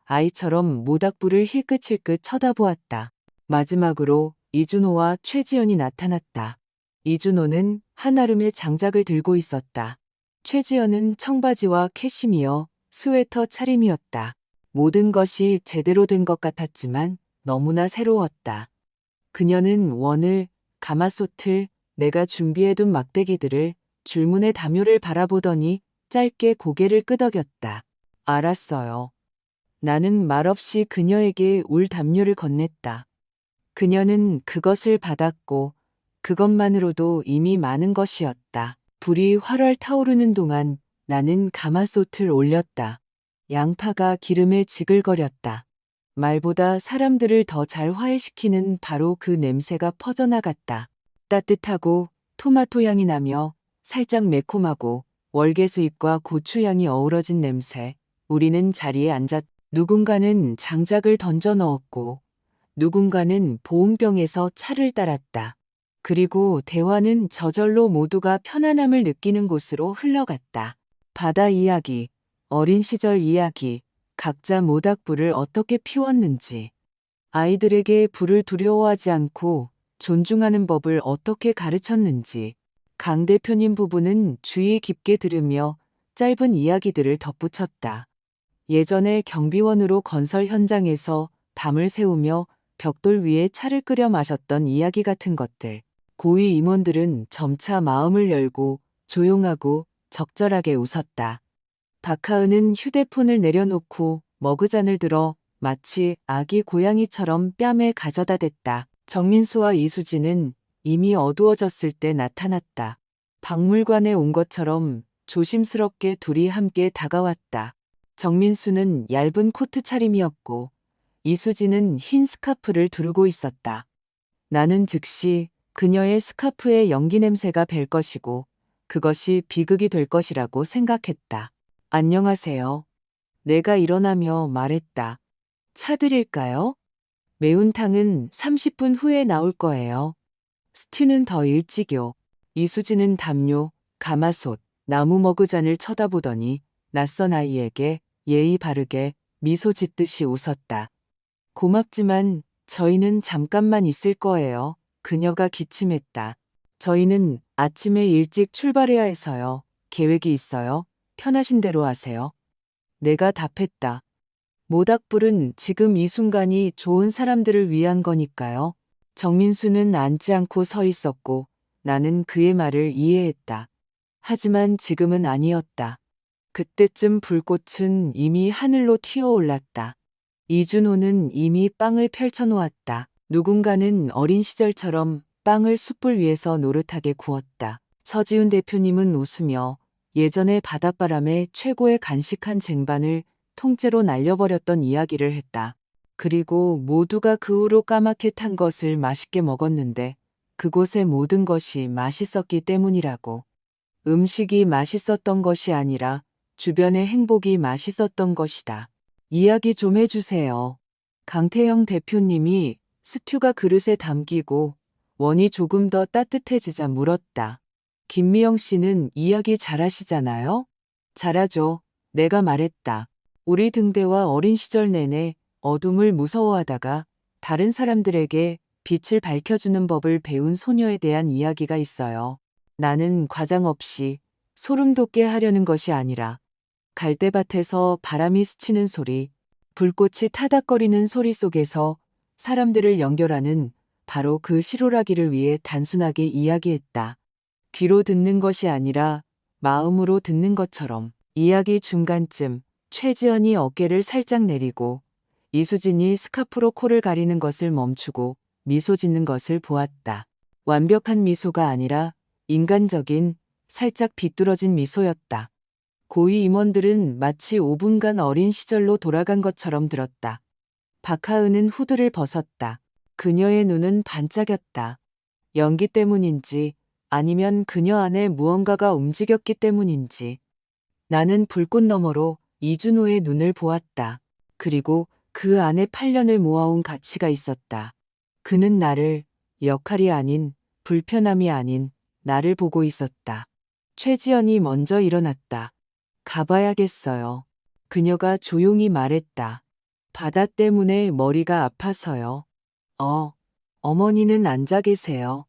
아이처럼 모닥불을 힐끗힐끗 쳐다보았다. 마지막으로 이준호와 최지연이 나타났다. 이준호는 한아름의 장작을 들고 있었다. 최지연은 청바지와 캐시미어, 스웨터 차림이었다. 모든 것이 제대로 된 것 같았지만 너무나 새로웠다. 그녀는 원을, 가마솥을, 내가 준비해둔 막대기들을 줄무늬 담요를 바라보더니 짧게 고개를 끄덕였다. 알았어요. 나는 말없이 그녀에게 울 담요를 건넸다. 그녀는 그것을 받았고 그것만으로도 이미 많은 것이었다. 불이 활활 타오르는 동안 나는 가마솥을 올렸다. 양파가 기름에 지글거렸다. 말보다 사람들을 더 잘 화해시키는 바로 그 냄새가 퍼져나갔다. 따뜻하고 토마토 향이 나며 살짝 매콤하고 월계수잎과 고추향이 어우러진 냄새. 우리는 자리에 앉았. 누군가는 장작을 던져 넣었고 누군가는 보온병에서 차를 따랐다. 그리고 대화는 저절로 모두가 편안함을 느끼는 곳으로 흘러갔다. 바다 이야기, 어린 시절 이야기, 각자 모닥불을 어떻게 피웠는지, 아이들에게 불을 두려워하지 않고 존중하는 법을 어떻게 가르쳤는지, 강 대표님 부부는 주의 깊게 들으며 짧은 이야기들을 덧붙였다. 예전에 경비원으로 건설 현장에서 밤을 새우며 벽돌 위에 차를 끓여 마셨던 이야기 같은 것들. 고위 임원들은 점차 마음을 열고 조용하고 적절하게 웃었다. 박하은은 휴대폰을 내려놓고 머그잔을 들어 마치 아기 고양이처럼 뺨에 가져다 댔다. 정민수와 이수진은 이미 어두워졌을 때 나타났다. 박물관에 온 것처럼 조심스럽게 둘이 함께 다가왔다. 정민수는 얇은 코트 차림이었고 이수진은 흰 스카프를 두르고 있었다. 나는 즉시 그녀의 스카프에 연기 냄새가 뵐 것이고 그것이 비극이 될 것이라고 생각했다. 안녕하세요. 내가 일어나며 말했다. 차 드릴까요? 매운탕은 30분 후에 나올 거예요. 스튜는 더 일찍요. 이수진은 담요, 가마솥, 나무 머그잔을 쳐다보더니 낯선 아이에게 예의 바르게 미소 짓듯이 웃었다. 고맙지만 저희는 잠깐만 있을 거예요. 그녀가 기침했다. 저희는 아침에 일찍 출발해야 해서요. 계획이 있어요. 편하신 대로 하세요. 내가 답했다. 모닥불은 지금 이 순간이 좋은 사람들을 위한 거니까요. 정민수는 앉지 않고 서 있었고 나는 그의 말을 이해했다. 하지만 지금은 아니었다. 그때쯤 불꽃은 이미 하늘로 튀어올랐다. 이준호는 이미 빵을 펼쳐놓았다. 누군가는 어린 시절처럼 빵을 숯불 위에서 노릇하게 구웠다. 서지훈 대표님은 웃으며 예전에 바닷바람에 최고의 간식한 쟁반을 통째로 날려버렸던 이야기를 했다. 그리고 모두가 그 후로 까맣게 탄 것을 맛있게 먹었는데 그곳의 모든 것이 맛있었기 때문이라고. 음식이 맛있었던 것이 아니라 주변의 행복이 맛있었던 것이다. 이야기 좀 해주세요. 강태영 대표님이 스튜가 그릇에 담기고 원이 조금 더 따뜻해지자 물었다. 김미영 씨는 이야기 잘하시잖아요? 잘하죠. 내가 말했다. 우리 등대와 어린 시절 내내 어둠을 무서워하다가 다른 사람들에게 빛을 밝혀주는 법을 배운 소녀에 대한 이야기가 있어요. 나는 과장 없이 소름 돋게 하려는 것이 아니라 갈대밭에서 바람이 스치는 소리, 불꽃이 타닥거리는 소리 속에서 사람들을 연결하는 바로 그 실오라기를 위해 단순하게 이야기했다. 귀로 듣는 것이 아니라 마음으로 듣는 것처럼. 이야기 중간쯤 최지연이 어깨를 살짝 내리고 이수진이 스카프로 코를 가리는 것을 멈추고 미소 짓는 것을 보았다. 완벽한 미소가 아니라 인간적인 살짝 비뚤어진 미소였다. 고위 임원들은 마치 5분간 어린 시절로 돌아간 것처럼 들었다. 박하은은 후드를 벗었다. 그녀의 눈은 반짝였다. 연기 때문인지 아니면 그녀 안에 무언가가 움직였기 때문인지 나는 불꽃 너머로 이준호의 눈을 보았다. 그리고 그 안에 8년을 모아온 가치가 있었다. 그는 나를 역할이 아닌 불편함이 아닌 나를 보고 있었다. 최지연이 먼저 일어났다. 가봐야겠어요. 그녀가 조용히 말했다. 바다 때문에 머리가 아파서요. 어머니는 앉아 계세요.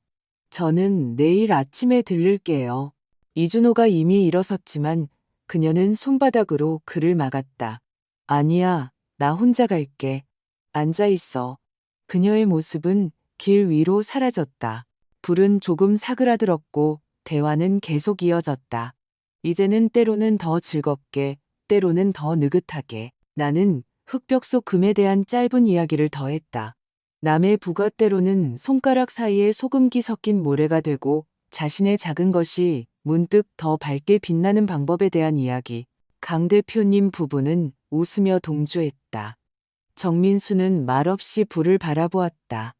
저는 내일 아침에 들를게요. 이준호가 이미 일어섰지만 그녀는 손바닥으로 그를 막았다. 아니야, 나 혼자 갈게. 앉아 있어. 그녀의 모습은 길 위로 사라졌다. 불은 조금 사그라들었고 대화는 계속 이어졌다. 이제는 때로는 더 즐겁게, 때로는 더 느긋하게. 나는 흑벽 속 금에 대한 짧은 이야기를 더했다. 남의 부가 때로는 손가락 사이에 소금기 섞인 모래가 되고 자신의 작은 것이 문득 더 밝게 빛나는 방법에 대한 이야기. 강 대표님 부부는 웃으며 동조했다. 정민수는 말없이 불을 바라보았다.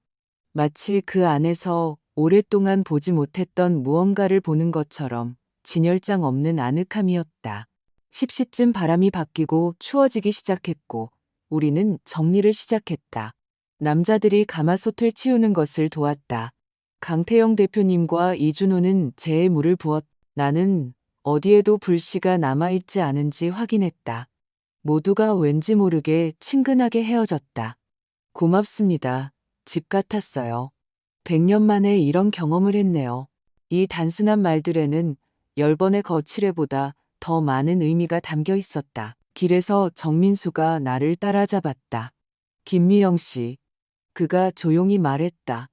마치 그 안에서 오랫동안 보지 못했던 무언가를 보는 것처럼 진열장 없는 아늑함이었다. 10시쯤 바람이 바뀌고 추워지기 시작했고 우리는 정리를 시작했다. 남자들이 가마솥을 치우는 것을 도왔다. 강태영 대표님과 이준호는 재에 물을 부었. 나는 어디에도 불씨가 남아있지 않은지 확인했다. 모두가 왠지 모르게 친근하게 헤어졌다. 고맙습니다. 집 같았어요. 100년 만에 이런 경험을 했네요. 이 단순한 말들에는 10번의 거칠애보다 더 많은 의미가 담겨 있었다. 길에서 정민수가 나를 따라잡았다. 김미영 씨. 그가 조용히 말했다.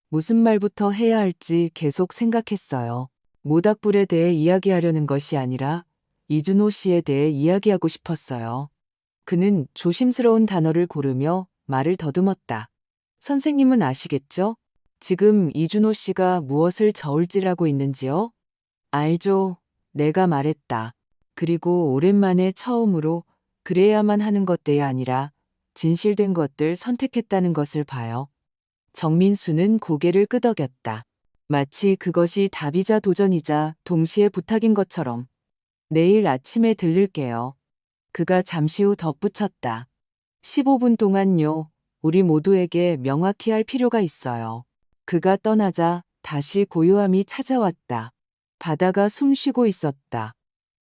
무슨 말부터 해야 할지 계속 생각했어요. 모닥불에 대해 이야기하려는 것이 아니라 이준호 씨에 대해 이야기하고 싶었어요. 그는 조심스러운 단어를 고르며 말을 더듬었다. 선생님은 아시겠죠? 지금 이준호 씨가 무엇을 저울질하고 있는지요? 알죠. 내가 말했다. 그리고 오랜만에 처음으로 그래야만 하는 것들이 아니라 진실된 것들 선택했다는 것을 봐요. 정민수는 고개를 끄덕였다. 마치 그것이 답이자 도전이자 동시에 부탁인 것처럼. 내일 아침에 들를게요. 그가 잠시 후 덧붙였다. 15분 동안요. 우리 모두에게 명확히 할 필요가 있어요. 그가 떠나자 다시 고요함이 찾아왔다. 바다가 숨쉬고 있었다.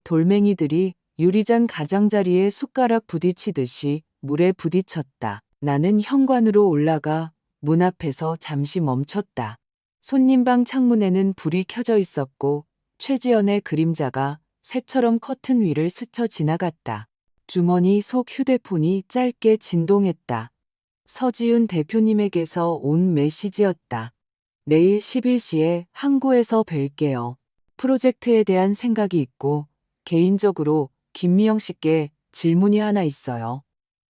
돌멩이들이 유리잔 가장자리에 숟가락 부딪히듯이 물에 부딪혔다. 나는 현관으로 올라가 문 앞에서 잠시 멈췄다. 손님방 창문에는 불이 켜져 있었고 최지연의 그림자가 새처럼 커튼 위를 스쳐 지나갔다. 주머니 속 휴대폰이 짧게 진동했다. 서지훈 대표님에게서 온 메시지였다. 내일 11시에 항구에서 뵐게요. 프로젝트에 대한 생각이 있고 개인적으로 김미영 씨께 질문이 하나 있어요.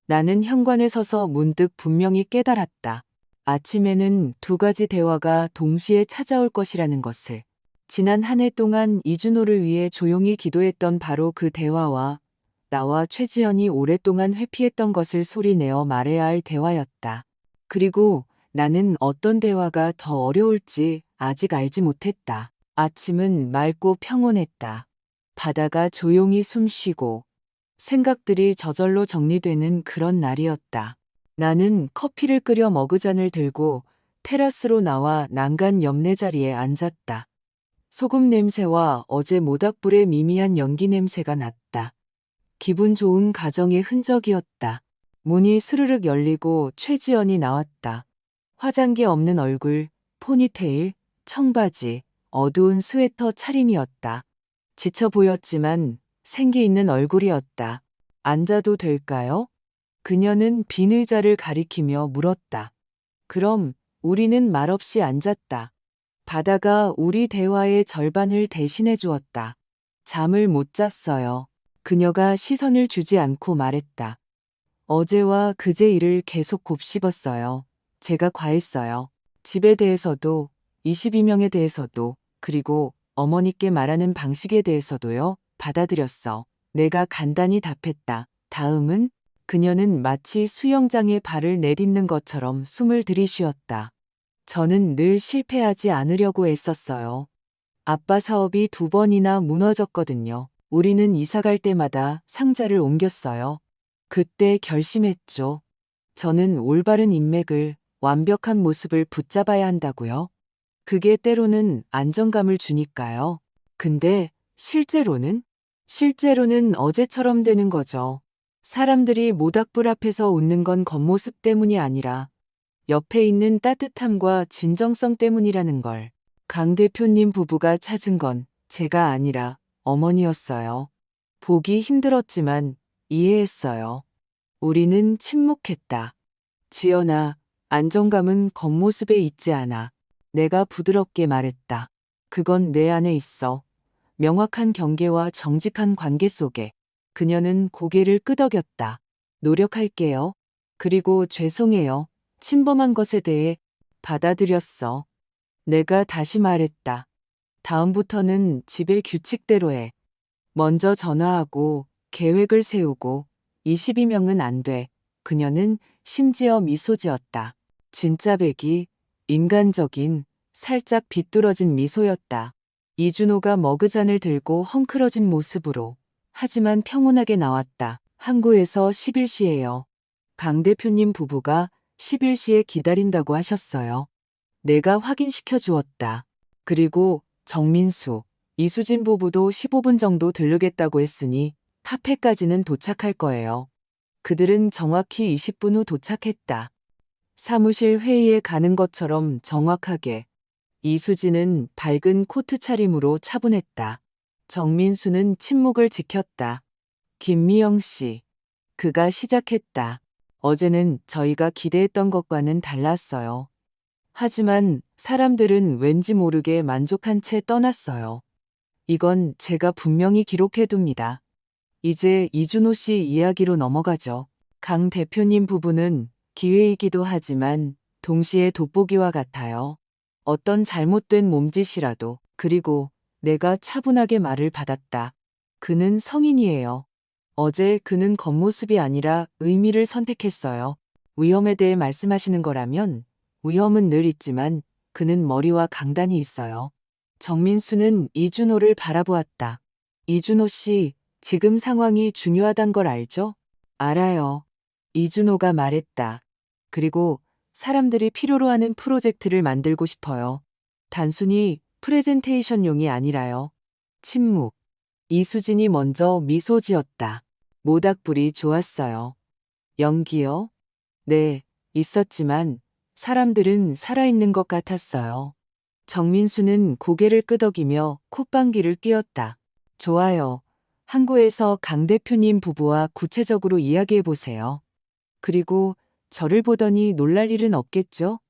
나는 현관에 서서 문득 분명히 깨달았다. 아침에는 두 가지 대화가 동시에 찾아올 것이라는 것을. 지난 한 해 동안 이준호를 위해 조용히 기도했던 바로 그 대화와 나와 최지연이 오랫동안 회피했던 것을 소리내어 말해야 할 대화였다. 그리고 나는 어떤 대화가 더 어려울지 아직 알지 못했다. 아침은 맑고 평온했다. 바다가 조용히 숨쉬고 생각들이 저절로 정리되는 그런 날이었다. 나는 커피를 끓여 머그잔을 들고 테라스로 나와 난간 옆네 자리에 앉았다. 소금 냄새와 어제 모닥불의 미미한 연기 냄새가 났다. 기분 좋은 가정의 흔적이었다. 문이 스르륵 열리고 최지연이 나왔다. 화장기 없는 얼굴, 포니테일, 청바지, 어두운 스웨터 차림이었다. 지쳐 보였지만 생기 있는 얼굴이었다. 앉아도 될까요? 그녀는 빈 의자를 가리키며 물었다. 그럼 우리는 말없이 앉았다. 바다가 우리 대화의 절반을 대신해 주었다. 잠을 못 잤어요. 그녀가 시선을 주지 않고 말했다. 어제와 그제 일을 계속 곱씹었어요. 제가 과했어요. 집에 대해서도, 22명에 대해서도, 그리고 어머니께 말하는 방식에 대해서도요. 받아들였어. 내가 간단히 답했다. 다음은? 그녀는 마치 수영장에 발을 내딛는 것처럼 숨을 들이쉬었다. 저는 늘 실패하지 않으려고 애썼어요. 아빠 사업이 2번이나 무너졌거든요. 우리는 이사 갈 때마다 상자를 옮겼어요. 그때 결심했죠. 저는 올바른 인맥을, 완벽한 모습을 붙잡아야 한다고요. 그게 때로는 안정감을 주니까요. 근데 실제로는 어제처럼 되는 거죠. 사람들이 모닥불 앞에서 웃는 건 겉모습 때문이 아니라 옆에 있는 따뜻함과 진정성 때문이라는 걸. 강 대표님 부부가 찾은 건 제가 아니라 어머니였어요. 보기 힘들었지만 이해했어요. 우리는 침묵했다. 지연아, 안정감은 겉모습에 있지 않아. 내가 부드럽게 말했다. 그건 내 안에 있어. 명확한 경계와 정직한 관계 속에. 그녀는 고개를 끄덕였다. 노력할게요. 그리고 죄송해요. 침범한 것에 대해 받아들였어. 내가 다시 말했다. 다음부터는 집의 규칙대로 해. 먼저 전화하고 계획을 세우고 22명은 안 돼. 그녀는 심지어 미소 지었다. 진짜 백이 인간적인 살짝 비뚤어진 미소였다. 이준호가 머그잔을 들고 헝클어진 모습으로 하지만 평온하게 나왔다. 항구에서 11시예요. 강 대표님 부부가 11시에 기다린다고 하셨어요. 내가 확인시켜 주었다. 그리고 정민수, 이수진 부부도 15분 정도 들르겠다고 했으니 카페까지는 도착할 거예요. 그들은 정확히 20분 후 도착했다. 사무실 회의에 가는 것처럼 정확하게. 이수진은 밝은 코트 차림으로 차분했다. 정민수는 침묵을 지켰다. 김미영 씨. 그가 시작했다. 어제는 저희가 기대했던 것과는 달랐어요. 하지만 사람들은 왠지 모르게 만족한 채 떠났어요. 이건 제가 분명히 기록해둡니다. 이제 이준호 씨 이야기로 넘어가죠. 강 대표님 부부는 기회이기도 하지만 동시에 돋보기와 같아요. 어떤 잘못된 몸짓이라도. 그리고 내가 차분하게 말을 받았다. 그는 성인이에요. 어제 그는 겉모습이 아니라 의미를 선택했어요. 위험에 대해 말씀하시는 거라면 위험은 늘 있지만 그는 머리와 강단이 있어요. 정민수는 이준호를 바라보았다. 이준호 씨, 지금 상황이 중요하단 걸 알죠? 알아요. 이준호가 말했다. 그리고 사람들이 필요로 하는 프로젝트를 만들고 싶어요. 단순히 프레젠테이션용이 아니라요. 침묵. 이수진이 먼저 미소 지었다. 모닥불이 좋았어요. 연기요? 네, 있었지만 사람들은 살아있는 것 같았어요. 정민수는 고개를 끄덕이며 콧방귀를 뀌었다. 좋아요. 항구에서 강 대표님 부부와 구체적으로 이야기해보세요. 그리고 저를 보더니 놀랄 일은 없겠죠?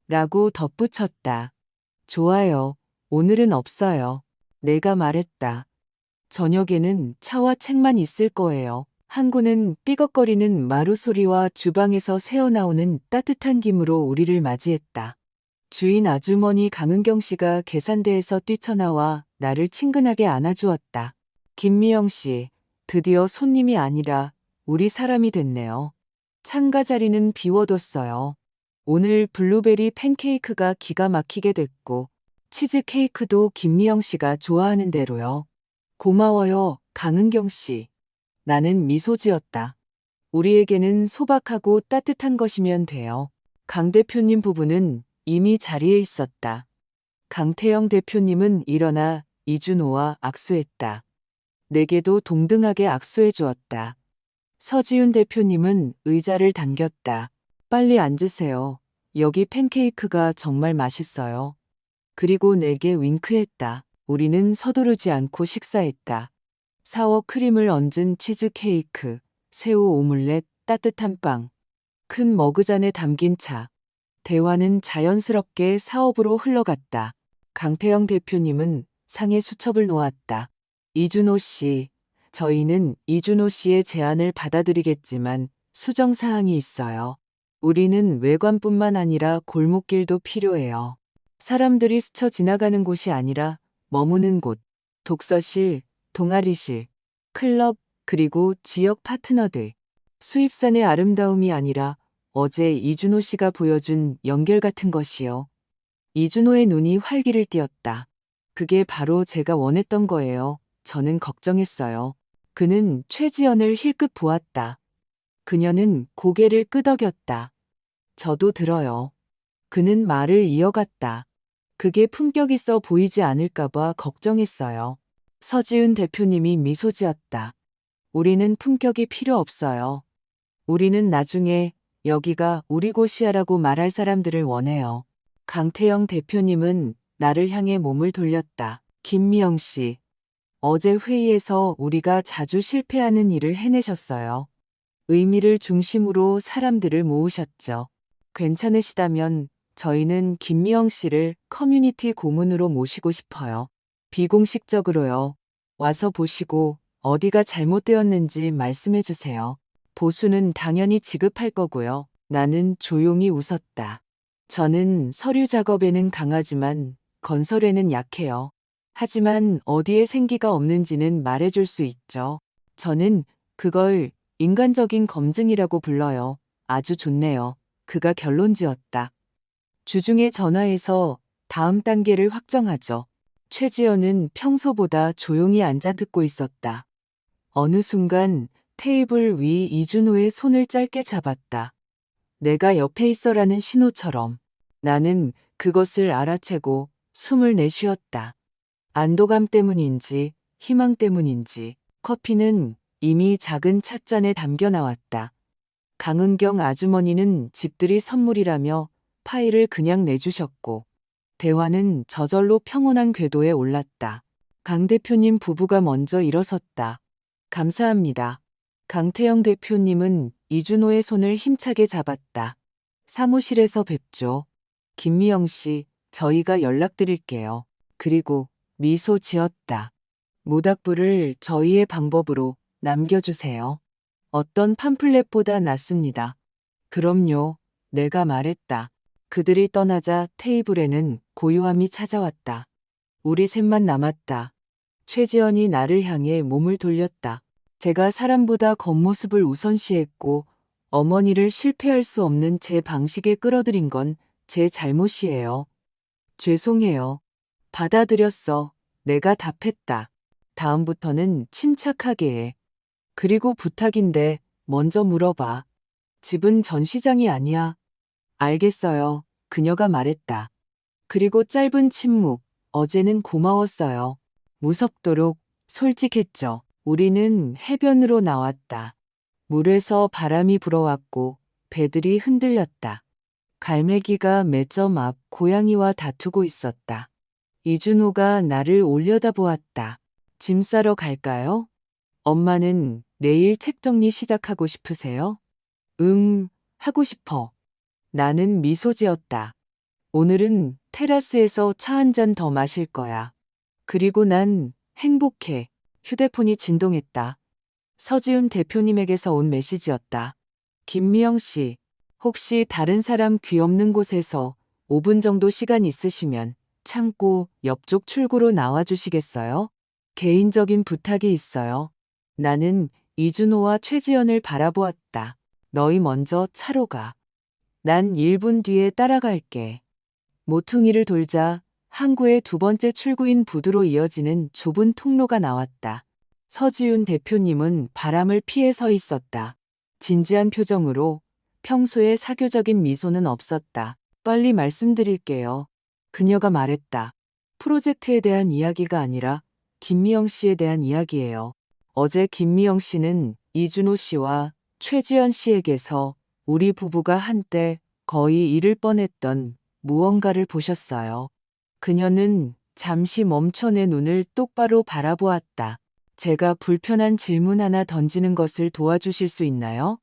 라고 덧붙였다. 좋아요. 오늘은 없어요. 내가 말했다. 저녁에는 차와 책만 있을 거예요. 항구는 삐걱거리는 마루 소리와 주방에서 새어나오는 따뜻한 김으로 우리를 맞이했다. 주인 아주머니 강은경 씨가 계산대에서 뛰쳐나와 나를 친근하게 안아주었다. 김미영 씨, 드디어 손님이 아니라 우리 사람이 됐네요. 창가 자리는 비워뒀어요. 오늘 블루베리 팬케이크가 기가 막히게 됐고 치즈케이크도 김미영 씨가 좋아하는 대로요. 고마워요, 강은경 씨. 나는 미소 지었다. 우리에게는 소박하고 따뜻한 것이면 돼요. 강 대표님 부부는 이미 자리에 있었다. 강태영 대표님은 일어나 이준호와 악수했다. 내게도 동등하게 악수해 주었다. 서지훈 대표님은 의자를 당겼다. 빨리 앉으세요. 여기 팬케이크가 정말 맛있어요. 그리고 내게 윙크했다. 우리는 서두르지 않고 식사했다. 사워 크림을 얹은 치즈케이크, 새우 오믈렛, 따뜻한 빵, 큰 머그잔에 담긴 차. 대화는 자연스럽게 사업으로 흘러갔다. 강태영 대표님은 상에 수첩을 놓았다. 이준호 씨, 저희는 이준호 씨의 제안을 받아들이겠지만 수정사항이 있어요. 우리는 외관뿐만 아니라 골목길도 필요해요. 사람들이 스쳐 지나가는 곳이 아니라 머무는 곳, 독서실, 동아리실, 클럽, 그리고 지역 파트너들. 수입산의 아름다움이 아니라 어제 이준호 씨가 보여준 연결 같은 것이요. 이준호의 눈이 활기를 띠었다. 그게 바로 제가 원했던 거예요. 저는 걱정했어요. 그는 최지연을 힐끗 보았다. 그녀는 고개를 끄덕였다. 저도 들어요. 그는 말을 이어갔다. 그게 품격 있어 보이지 않을까봐 걱정했어요. 서지은 대표님이 미소 지었다. 우리는 품격이 필요 없어요. 우리는 나중에 여기가 우리 곳이야라고 말할 사람들을 원해요. 강태영 대표님은 나를 향해 몸을 돌렸다. 김미영 씨, 어제 회의에서 우리가 자주 실패하는 일을 해내셨어요. 의미를 중심으로 사람들을 모으셨죠. 괜찮으시다면 저희는 김미영 씨를 커뮤니티 고문으로 모시고 싶어요. 비공식적으로요. 와서 보시고 어디가 잘못되었는지 말씀해 주세요. 보수는 당연히 지급할 거고요. 나는 조용히 웃었다. 저는 서류 작업에는 강하지만 건설에는 약해요. 하지만 어디에 생기가 없는지는 말해줄 수 있죠. 저는 그걸 인간적인 검증이라고 불러요. 아주 좋네요. 그가 결론 지었다. 주중에 전화해서 다음 단계를 확정하죠. 최지연은 평소보다 조용히 앉아 듣고 있었다. 어느 순간 테이블 위 이준호의 손을 짧게 잡았다. 내가 옆에 있어라는 신호처럼. 나는 그것을 알아채고 숨을 내쉬었다. 안도감 때문인지 희망 때문인지 커피는 이미 작은 찻잔에 담겨 나왔다. 강은경 아주머니는 집들이 선물이라며 파일을 그냥 내주셨고 대화는 저절로 평온한 궤도에 올랐다. 강 대표님 부부가 먼저 일어섰다. 감사합니다. 강태영 대표님은 이준호의 손을 힘차게 잡았다. 사무실에서 뵙죠. 김미영 씨, 저희가 연락드릴게요. 그리고 미소 지었다. 모닥불을 저희의 방법으로 남겨주세요. 어떤 팜플렛보다 낫습니다. 그럼요. 내가 말했다. 그들이 떠나자 테이블에는 고요함이 찾아왔다. 우리 셋만 남았다. 최지연이 나를 향해 몸을 돌렸다. 제가 사람보다 겉모습을 우선시했고 어머니를 실패할 수 없는 제 방식에 끌어들인 건 제 잘못이에요. 죄송해요. 받아들였어. 내가 답했다. 다음부터는 침착하게 해. 그리고 부탁인데 먼저 물어봐. 집은 전시장이 아니야. 알겠어요. 그녀가 말했다. 그리고 짧은 침묵. 어제는 고마웠어요. 무섭도록 솔직했죠. 우리는 해변으로 나왔다. 물에서 바람이 불어왔고 배들이 흔들렸다. 갈매기가 매점 앞 고양이와 다투고 있었다. 이준호가 나를 올려다보았다. 짐 싸러 갈까요? 엄마는 내일 책 정리 시작하고 싶으세요? 응, 하고 싶어. 나는 미소 지었다. 오늘은 테라스에서 차 한 잔 더 마실 거야. 그리고 난 행복해. 휴대폰이 진동했다. 서지훈 대표님에게서 온 메시지였다. 김미영 씨, 혹시 다른 사람 귀 없는 곳에서 5분 정도 시간 있으시면 창고 옆쪽 출구로 나와 주시겠어요? 개인적인 부탁이 있어요. 나는 이준호와 최지연을 바라보았다. 너희 먼저 차로 가. 난 1분 뒤에 따라갈게. 모퉁이를 돌자 항구의 두 번째 출구인 부두로 이어지는 좁은 통로가 나왔다. 서지훈 대표님은 바람을 피해 서 있었다. 진지한 표정으로 평소에 사교적인 미소는 없었다. 빨리 말씀드릴게요. 그녀가 말했다. 프로젝트에 대한 이야기가 아니라 김미영 씨에 대한 이야기예요. 어제 김미영 씨는 이준호 씨와 최지연 씨에게서 우리 부부가 한때 거의 잃을 뻔했던 무언가를 보셨어요. 그녀는 잠시 멈춰 내 눈을 똑바로 바라보았다. 제가 불편한 질문 하나 던지는 것을 도와주실 수 있나요?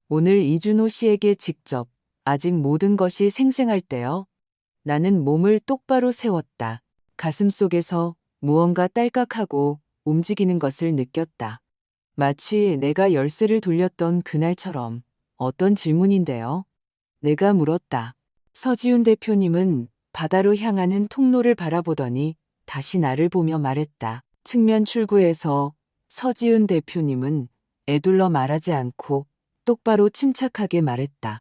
오늘 이준호 씨에게 직접 아직 모든 것이 생생할 때요. 나는 몸을 똑바로 세웠다. 가슴속에서 무언가 딸깍하고 움직이는 것을 느꼈다. 마치 내가 열쇠를 돌렸던 그날처럼. 어떤 질문인데요? 내가 물었다. 서지훈 대표님은 바다로 향하는 통로를 바라보더니 다시 나를 보며 말했다. 측면 출구에서 서지훈 대표님은 애둘러 말하지 않고 똑바로 침착하게 말했다.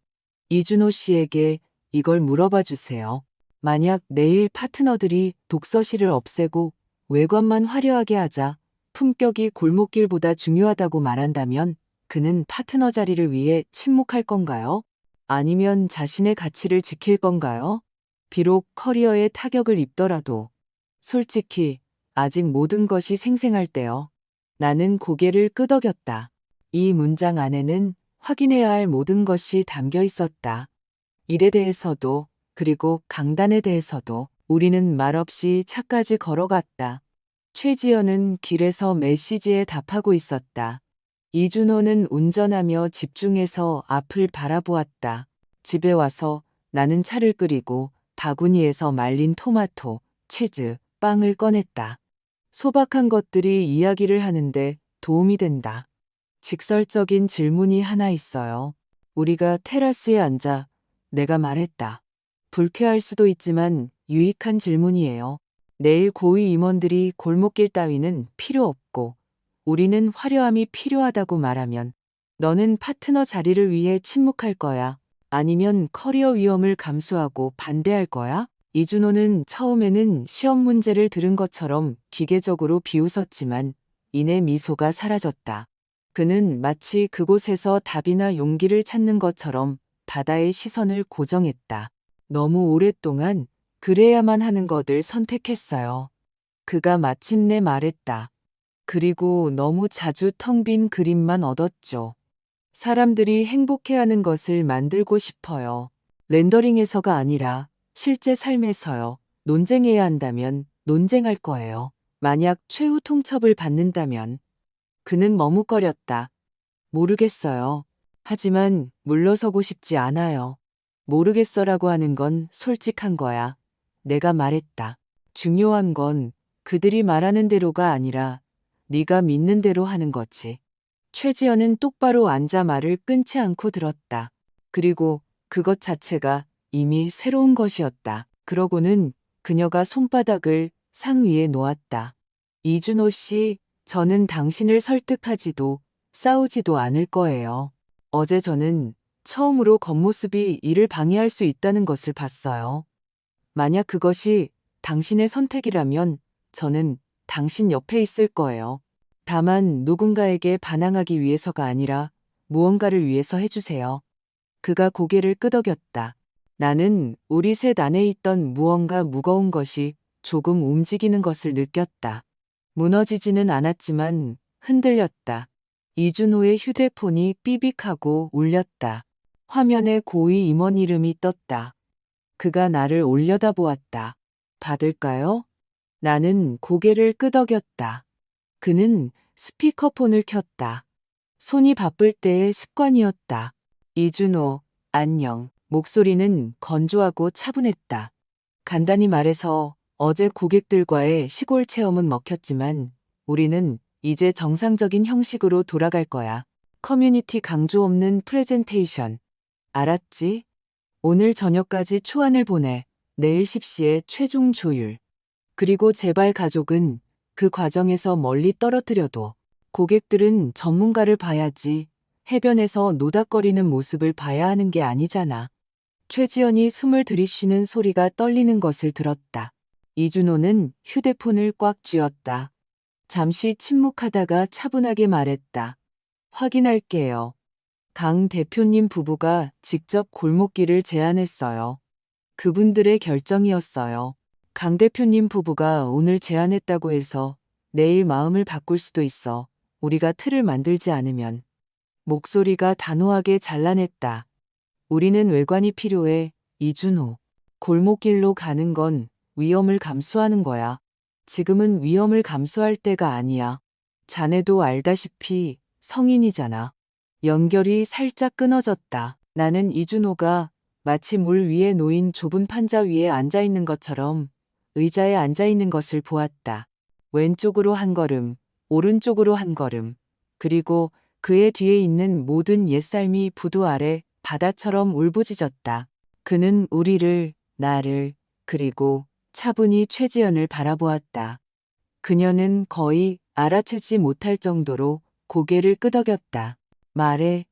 이준호 씨에게 이걸 물어봐 주세요. 만약 내일 파트너들이 독서실을 없애고 외관만 화려하게 하자 품격이 골목길보다 중요하다고 말한다면 그는 파트너 자리를 위해 침묵할 건가요? 아니면 자신의 가치를 지킬 건가요? 비록 커리어에 타격을 입더라도 솔직히 아직 모든 것이 생생할 때요. 나는 고개를 끄덕였다. 이 문장 안에는 확인해야 할 모든 것이 담겨 있었다. 일에 대해서도 그리고 강단에 대해서도. 우리는 말없이 차까지 걸어갔다. 최지연은 길에서 메시지에 답하고 있었다. 이준호는 운전하며 집중해서 앞을 바라보았다. 집에 와서 나는 차를 끓이고 바구니에서 말린 토마토, 치즈, 빵을 꺼냈다. 소박한 것들이 이야기를 하는데 도움이 된다. 직설적인 질문이 하나 있어요. 우리가 테라스에 앉아 내가 말했다. 불쾌할 수도 있지만 유익한 질문이에요. 내일 고위 임원들이 골목길 따위는 필요 없고 우리는 화려함이 필요하다고 말하면 너는 파트너 자리를 위해 침묵할 거야? 아니면 커리어 위험을 감수하고 반대할 거야? 이준호는 처음에는 시험 문제를 들은 것처럼 기계적으로 비웃었지만 이내 미소가 사라졌다. 그는 마치 그곳에서 답이나 용기를 찾는 것처럼 바다의 시선을 고정했다. 너무 오랫동안 그래야만 하는 것을 선택했어요. 그가 마침내 말했다. 그리고 너무 자주 텅 빈 그림만 얻었죠. 사람들이 행복해하는 것을 만들고 싶어요. 렌더링에서가 아니라 실제 삶에서요. 논쟁해야 한다면 논쟁할 거예요. 만약 최후 통첩을 받는다면. 그는 머뭇거렸다. 모르겠어요. 하지만 물러서고 싶지 않아요. 모르겠어라고 하는 건 솔직한 거야. 내가 말했다. 중요한 건 그들이 말하는 대로가 아니라 네가 믿는 대로 하는 거지. 최지연은 똑바로 앉아 말을 끊지 않고 들었다. 그리고 그것 자체가 이미 새로운 것이었다. 그러고는 그녀가 손바닥을 상 위에 놓았다. 이준호 씨, 저는 당신을 설득하지도 싸우지도 않을 거예요. 어제 저는 처음으로 겉모습이 일을 방해할 수 있다는 것을 봤어요. 만약 그것이 당신의 선택이라면 저는 당신 옆에 있을 거예요. 다만 누군가에게 반항하기 위해서가 아니라 무언가를 위해서 해주세요. 그가 고개를 끄덕였다. 나는 우리 셋 안에 있던 무언가 무거운 것이 조금 움직이는 것을 느꼈다. 무너지지는 않았지만 흔들렸다. 이준호의 휴대폰이 삐빅하고 울렸다. 화면에 고위 임원 이름이 떴다. 그가 나를 올려다보았다. 받을까요? 나는 고개를 끄덕였다. 그는 스피커폰을 켰다. 손이 바쁠 때의 습관이었다. 이준호, 안녕. 목소리는 건조하고 차분했다. 간단히 말해서 어제 고객들과의 시골 체험은 먹혔지만 우리는 이제 정상적인 형식으로 돌아갈 거야. 커뮤니티 강조 없는 프레젠테이션. 알았지? 오늘 저녁까지 초안을 보내. 내일 10시에 최종 조율. 그리고 제발 가족은 그 과정에서 멀리 떨어뜨려도 고객들은 전문가를 봐야지 해변에서 노닥거리는 모습을 봐야 하는 게 아니잖아. 최지연이 숨을 들이쉬는 소리가 떨리는 것을 들었다. 이준호는 휴대폰을 꽉 쥐었다. 잠시 침묵하다가 차분하게 말했다. 확인할게요. 강 대표님 부부가 직접 골목길을 제안했어요. 그분들의 결정이었어요. 강 대표님 부부가 오늘 제안했다고 해서 내일 마음을 바꿀 수도 있어. 우리가 틀을 만들지 않으면. 목소리가 단호하게 잘라냈다. 우리는 외관이 필요해, 이준호. 골목길로 가는 건 위험을 감수하는 거야. 지금은 위험을 감수할 때가 아니야. 자네도 알다시피 성인이잖아. 연결이 살짝 끊어졌다. 나는 이준호가 마치 물 위에 놓인 좁은 판자 위에 앉아 있는 것처럼 의자에 앉아 있는 것을 보았다. 왼쪽으로 한 걸음, 오른쪽으로 한 걸음, 그리고 그의 뒤에 있는 모든 옛삶이 부두 아래 바다처럼 울부짖었다. 그는 우리를, 나를, 그리고 차분히 최지연을 바라보았다. 그녀는 거의 알아채지 못할 정도로 고개를 끄덕였다. 말해.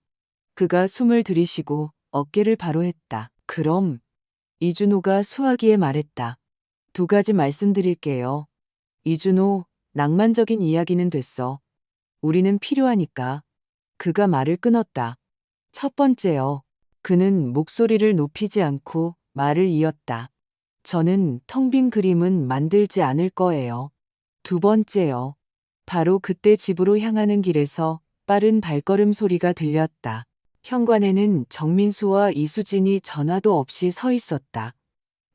그가 숨을 들이쉬고 어깨를 바로 했다. 그럼 이준호가 수화기에 말했다. 두 가지 말씀드릴게요. 이준호, 낭만적인 이야기는 됐어. 우리는 필요하니까. 그가 말을 끊었다. 첫 번째요. 그는 목소리를 높이지 않고 말을 이었다. 저는 텅 빈 그림은 만들지 않을 거예요. 두 번째요. 바로 그때 집으로 향하는 길에서 빠른 발걸음 소리가 들렸다. 현관에는 정민수와 이수진이 전화도 없이 서 있었다.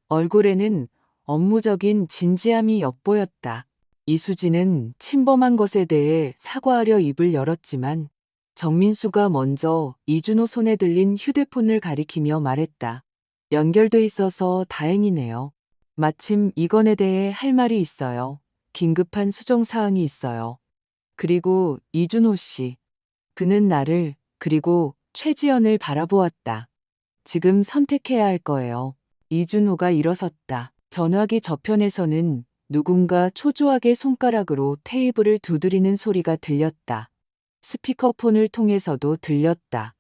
얼굴에는 업무적인 진지함이 엿보였다. 이수진은 침범한 것에 대해 사과하려 입을 열었지만 정민수가 먼저 이준호 손에 들린 휴대폰을 가리키며 말했다. 연결돼 있어서 다행이네요. 마침 이건에 대해 할 말이 있어요. 긴급한 수정 사항이 있어요. 그리고 이준호 씨. 그는 나를 그리고 최지연을 바라보았다. 지금 선택해야 할 거예요. 이준호가 일어섰다. 전화기 저편에서는 누군가 초조하게 손가락으로 테이블을 두드리는 소리가 들렸다. 스피커폰을 통해서도 들렸다.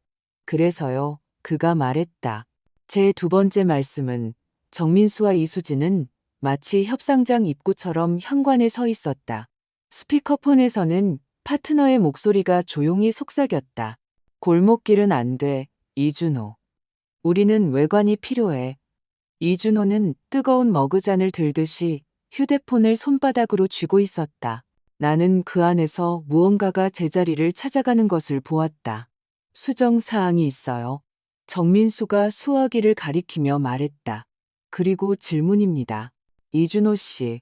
그래서요, 그가 말했다. 제 두 번째 말씀은 정민수와 이수진은 마치 협상장 입구처럼 현관에 서 있었다. 스피커폰에서는 파트너의 목소리가 조용히 속삭였다. 골목길은 안 돼, 이준호. 우리는 외관이 필요해. 이준호는 뜨거운 머그잔을 들듯이 휴대폰을 손바닥으로 쥐고 있었다. 나는 그 안에서 무언가가 제자리를 찾아가는 것을 보았다. 수정 사항이 있어요. 정민수가 수화기를 가리키며 말했다. 그리고 질문입니다. 이준호 씨,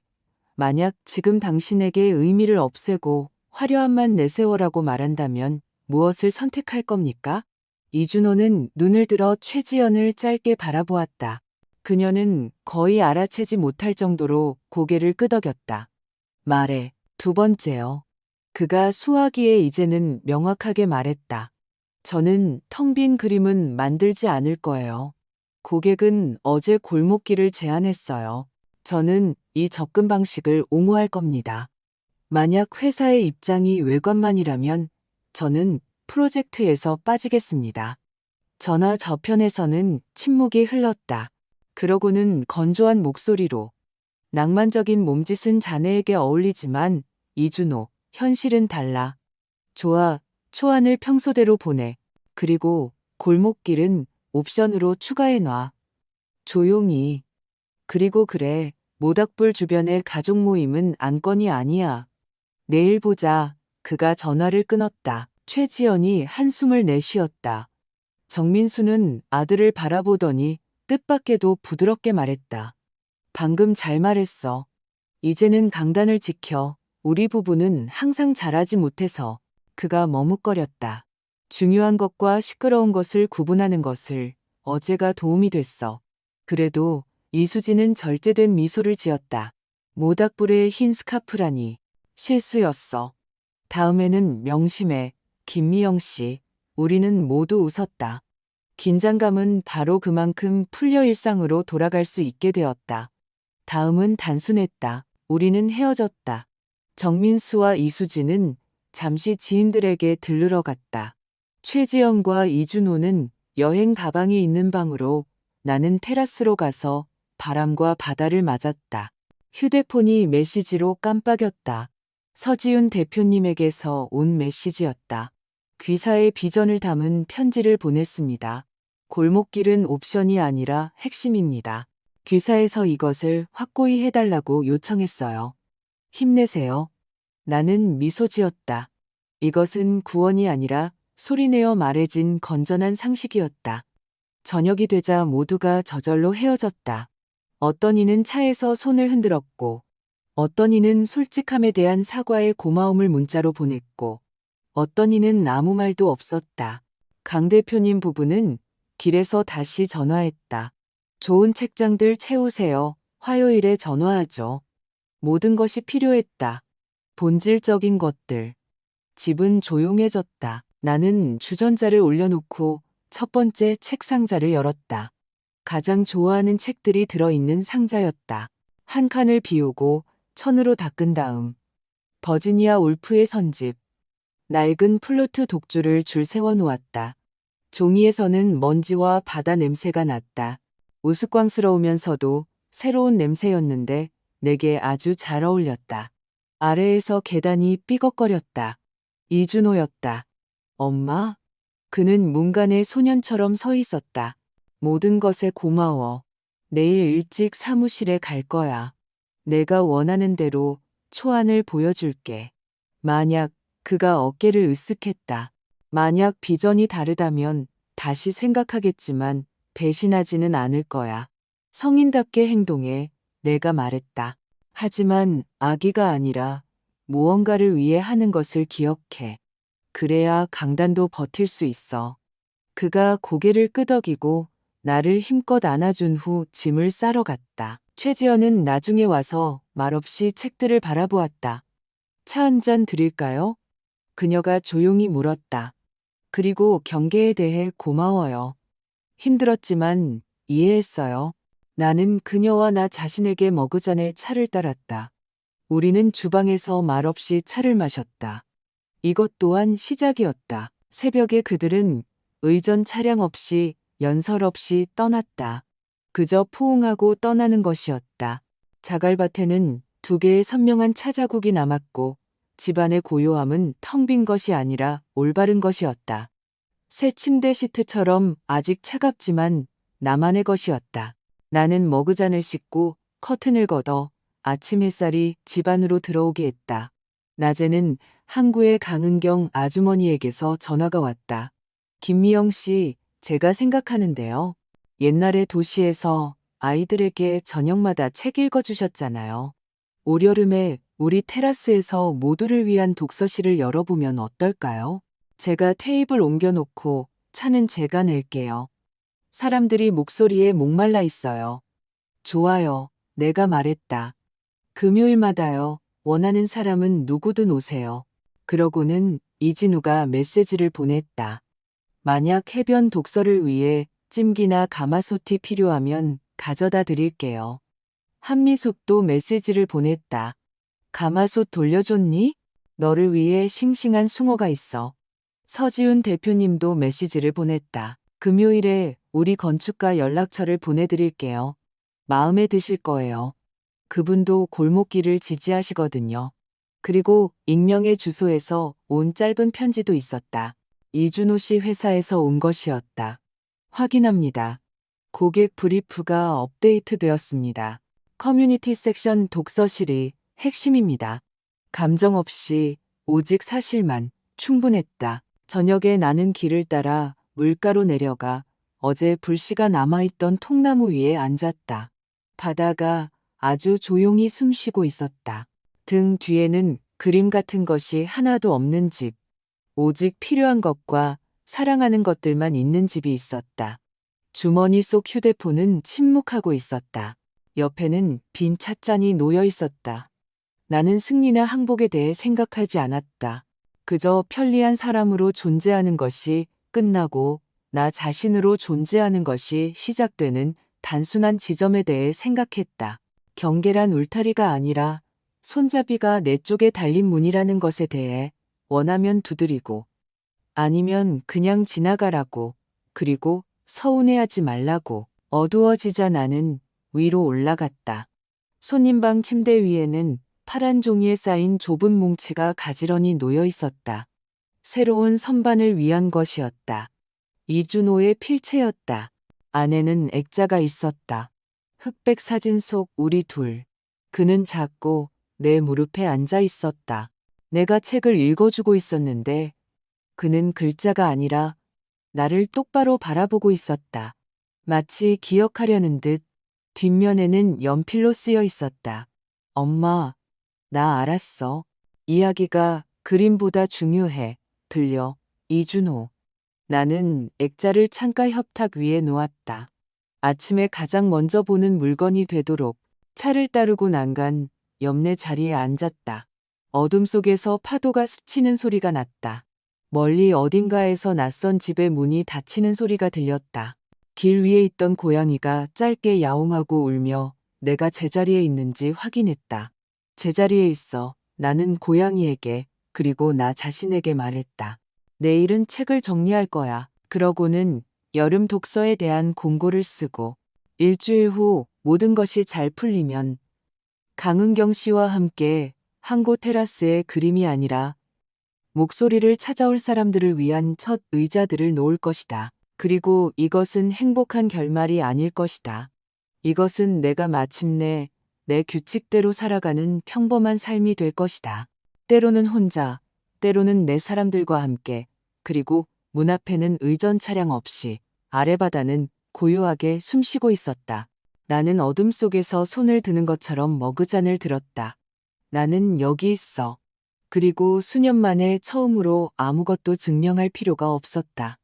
만약 지금 당신에게 의미를 없애고 화려함만 내세워라고 말한다면 무엇을 선택할 겁니까? 이준호는 눈을 들어 최지연을 짧게 바라보았다. 그녀는 거의 알아채지 못할 정도로 고개를 끄덕였다. 말해. 두 번째요. 그가 수화기에 이제는 명확하게 말했다. 저는 텅 빈 그림은 만들지 않을 거예요. 고객은 어제 골목길을 제안했어요. 저는 이 접근 방식을 옹호할 겁니다. 만약 회사의 입장이 외관만이라면 저는 프로젝트에서 빠지겠습니다. 전화 저편에서는 침묵이 흘렀다. 그러고는 건조한 목소리로 낭만적인 몸짓은 자네에게 어울리지만 이준호, 현실은 달라. 좋아, 초안을 평소대로 보내. 그리고 골목길은 옵션으로 추가해놔. 조용히. 그리고 그래, 모닥불 주변의 가족 모임은 안건이 아니야. 내일 보자. 그가 전화를 끊었다. 최지연이 한숨을 내쉬었다. 정민수는 아들을 바라보더니 뜻밖에도 부드럽게 말했다. 방금 잘 말했어. 이제는 강단을 지켜. 우리 부부는 항상 잘하지 못해서. 그가 머뭇거렸다. 중요한 것과 시끄러운 것을 구분하는 것을 어제가 도움이 됐어. 그래도 이수진은 절제된 미소를 지었다. 모닥불에 흰 스카프라니. 실수였어. 다음에는 명심해. 김미영 씨. 우리는 모두 웃었다. 긴장감은 바로 그만큼 풀려 일상으로 돌아갈 수 있게 되었다. 다음은 단순했다. 우리는 헤어졌다. 정민수와 이수진은 잠시 지인들에게 들르러 갔다. 최지영과 이준호는 여행 가방이 있는 방으로, 나는 테라스로 가서 바람과 바다를 맞았다. 휴대폰이 메시지로 깜빡였다. 서지훈 대표님에게서 온 메시지였다. 귀사의 비전을 담은 편지를 보냈습니다. 골목길은 옵션이 아니라 핵심입니다. 귀사에서 이것을 확고히 해달라고 요청했어요. 힘내세요. 나는 미소 지었다. 이것은 구원이 아니라 소리내어 말해진 건전한 상식이었다. 저녁이 되자 모두가 저절로 헤어졌다. 어떤 이는 차에서 손을 흔들었고, 어떤 이는 솔직함에 대한 사과의 고마움을 문자로 보냈고, 어떤 이는 아무 말도 없었다. 강 대표님 부부는 길에서 다시 전화했다. 좋은 책장들 채우세요. 화요일에 전화하죠. 모든 것이 필요했다. 본질적인 것들. 집은 조용해졌다. 나는 주전자를 올려놓고 첫 번째 책 상자를 열었다. 가장 좋아하는 책들이 들어있는 상자였다. 한 칸을 비우고 천으로 닦은 다음 버지니아 울프의 선집, 낡은 플루트 독주를 줄 세워놓았다. 종이에서는 먼지와 바다 냄새가 났다. 우스꽝스러우면서도 새로운 냄새였는데 내게 아주 잘 어울렸다. 아래에서 계단이 삐걱거렸다. 이준호였다. 엄마? 그는 문간에 소년처럼 서 있었다. 모든 것에 고마워. 내일 일찍 사무실에 갈 거야. 내가 원하는 대로 초안을 보여줄게. 만약 그가 어깨를 으쓱했다. 만약 비전이 다르다면 다시 생각하겠지만 배신하지는 않을 거야. 성인답게 행동해. 내가 말했다. 하지만 아기가 아니라 무언가를 위해 하는 것을 기억해. 그래야 강단도 버틸 수 있어. 그가 고개를 끄덕이고 나를 힘껏 안아준 후 짐을 싸러 갔다. 최지연은 나중에 와서 말없이 책들을 바라보았다. 차 한 잔 드릴까요? 그녀가 조용히 물었다. 그리고 경계에 대해 고마워요. 힘들었지만 이해했어요. 나는 그녀와 나 자신에게 머그잔에 차를 따랐다. 우리는 주방에서 말없이 차를 마셨다. 이것 또한 시작이었다. 새벽에 그들은 의전 차량 없이 연설 없이 떠났다. 그저 포옹하고 떠나는 것이었다. 자갈밭에는 2개의 선명한 차자국이 남았고 집안의 고요함은 텅 빈 것이 아니라 올바른 것이었다. 새 침대 시트처럼 아직 차갑지만 나만의 것이었다. 나는 머그잔을 씻고 커튼을 걷어 아침 햇살이 집 안으로 들어오게 했다. 낮에는 항구의 강은경 아주머니에게서 전화가 왔다. 김미영 씨, 제가 생각하는데요. 옛날에 도시에서 아이들에게 저녁마다 책 읽어주셨잖아요. 올여름에 우리 테라스에서 모두를 위한 독서실을 열어보면 어떨까요? 제가 테이블 옮겨놓고 차는 제가 낼게요. 사람들이 목소리에 목말라 있어요. 좋아요. 내가 말했다. 금요일마다요. 원하는 사람은 누구든 오세요. 그러고는 이진우가 메시지를 보냈다. 만약 해변 독서를 위해 찜기나 가마솥이 필요하면 가져다 드릴게요. 한미숙도 메시지를 보냈다. 가마솥 돌려줬니? 너를 위해 싱싱한 숭어가 있어. 서지훈 대표님도 메시지를 보냈다. 금요일에 우리 건축가 연락처를 보내드릴게요. 마음에 드실 거예요. 그분도 골목길을 지지하시거든요. 그리고 익명의 주소에서 온 짧은 편지도 있었다. 이준호 씨 회사에서 온 것이었다. 확인합니다. 고객 브리프가 업데이트되었습니다. 커뮤니티 섹션 독서실이 핵심입니다. 감정 없이 오직 사실만 충분했다. 저녁에 나는 길을 따라 물가로 내려가 어제 불씨가 남아있던 통나무 위에 앉았다. 바다가 아주 조용히 숨쉬고 있었다. 등 뒤에는 그림 같은 것이 하나도 없는 집. 오직 필요한 것과 사랑하는 것들만 있는 집이 있었다. 주머니 속 휴대폰은 침묵하고 있었다. 옆에는 빈 찻잔이 놓여 있었다. 나는 승리나 항복에 대해 생각하지 않았다. 그저 편리한 사람으로 존재하는 것이 끝나고 나 자신으로 존재하는 것이 시작되는 단순한 지점에 대해 생각했다. 경계란 울타리가 아니라 손잡이가 내 쪽에 달린 문이라는 것에 대해 원하면 두드리고 아니면 그냥 지나가라고 그리고 서운해하지 말라고. 어두워지자 나는 위로 올라갔다. 손님방 침대 위에는 파란 종이에 쌓인 좁은 뭉치가 가지런히 놓여 있었다. 새로운 선반을 위한 것이었다. 이준호의 필체였다. 안에는 액자가 있었다. 흑백 사진 속 우리 둘. 그는 작고 내 무릎에 앉아 있었다. 내가 책을 읽어주고 있었는데 그는 글자가 아니라 나를 똑바로 바라보고 있었다. 마치 기억하려는 듯 뒷면에는 연필로 쓰여 있었다. 엄마, 나 알았어. 이야기가 그림보다 중요해. 들려. 이준호. 나는 액자를 창가 협탁 위에 놓았다. 아침에 가장 먼저 보는 물건이 되도록 차를 따르고 난간 옆내 자리에 앉았다. 어둠 속에서 파도가 스치는 소리가 났다. 멀리 어딘가에서 낯선 집의 문이 닫히는 소리가 들렸다. 길 위에 있던 고양이가 짧게 야옹하고 울며 내가 제자리에 있는지 확인했다. 제자리에 있어. 나는 고양이에게 그리고 나 자신에게 말했다. 내일은 책을 정리할 거야. 그러고는 여름 독서에 대한 공고를 쓰고 일주일 후 모든 것이 잘 풀리면 강은경 씨와 함께 항구 테라스에 그림이 아니라 목소리를 찾아올 사람들을 위한 첫 의자들을 놓을 것이다. 그리고 이것은 행복한 결말이 아닐 것이다. 이것은 내가 마침내 내 규칙대로 살아가는 평범한 삶이 될 것이다. 때로는 혼자, 때로는 내 사람들과 함께, 그리고 문 앞에는 의전 차량 없이 아래바다는 고요하게 숨쉬고 있었다. 나는 어둠 속에서 손을 드는 것처럼 머그잔을 들었다. 나는 여기 있어. 그리고 수년 만에 처음으로 아무것도 증명할 필요가 없었다.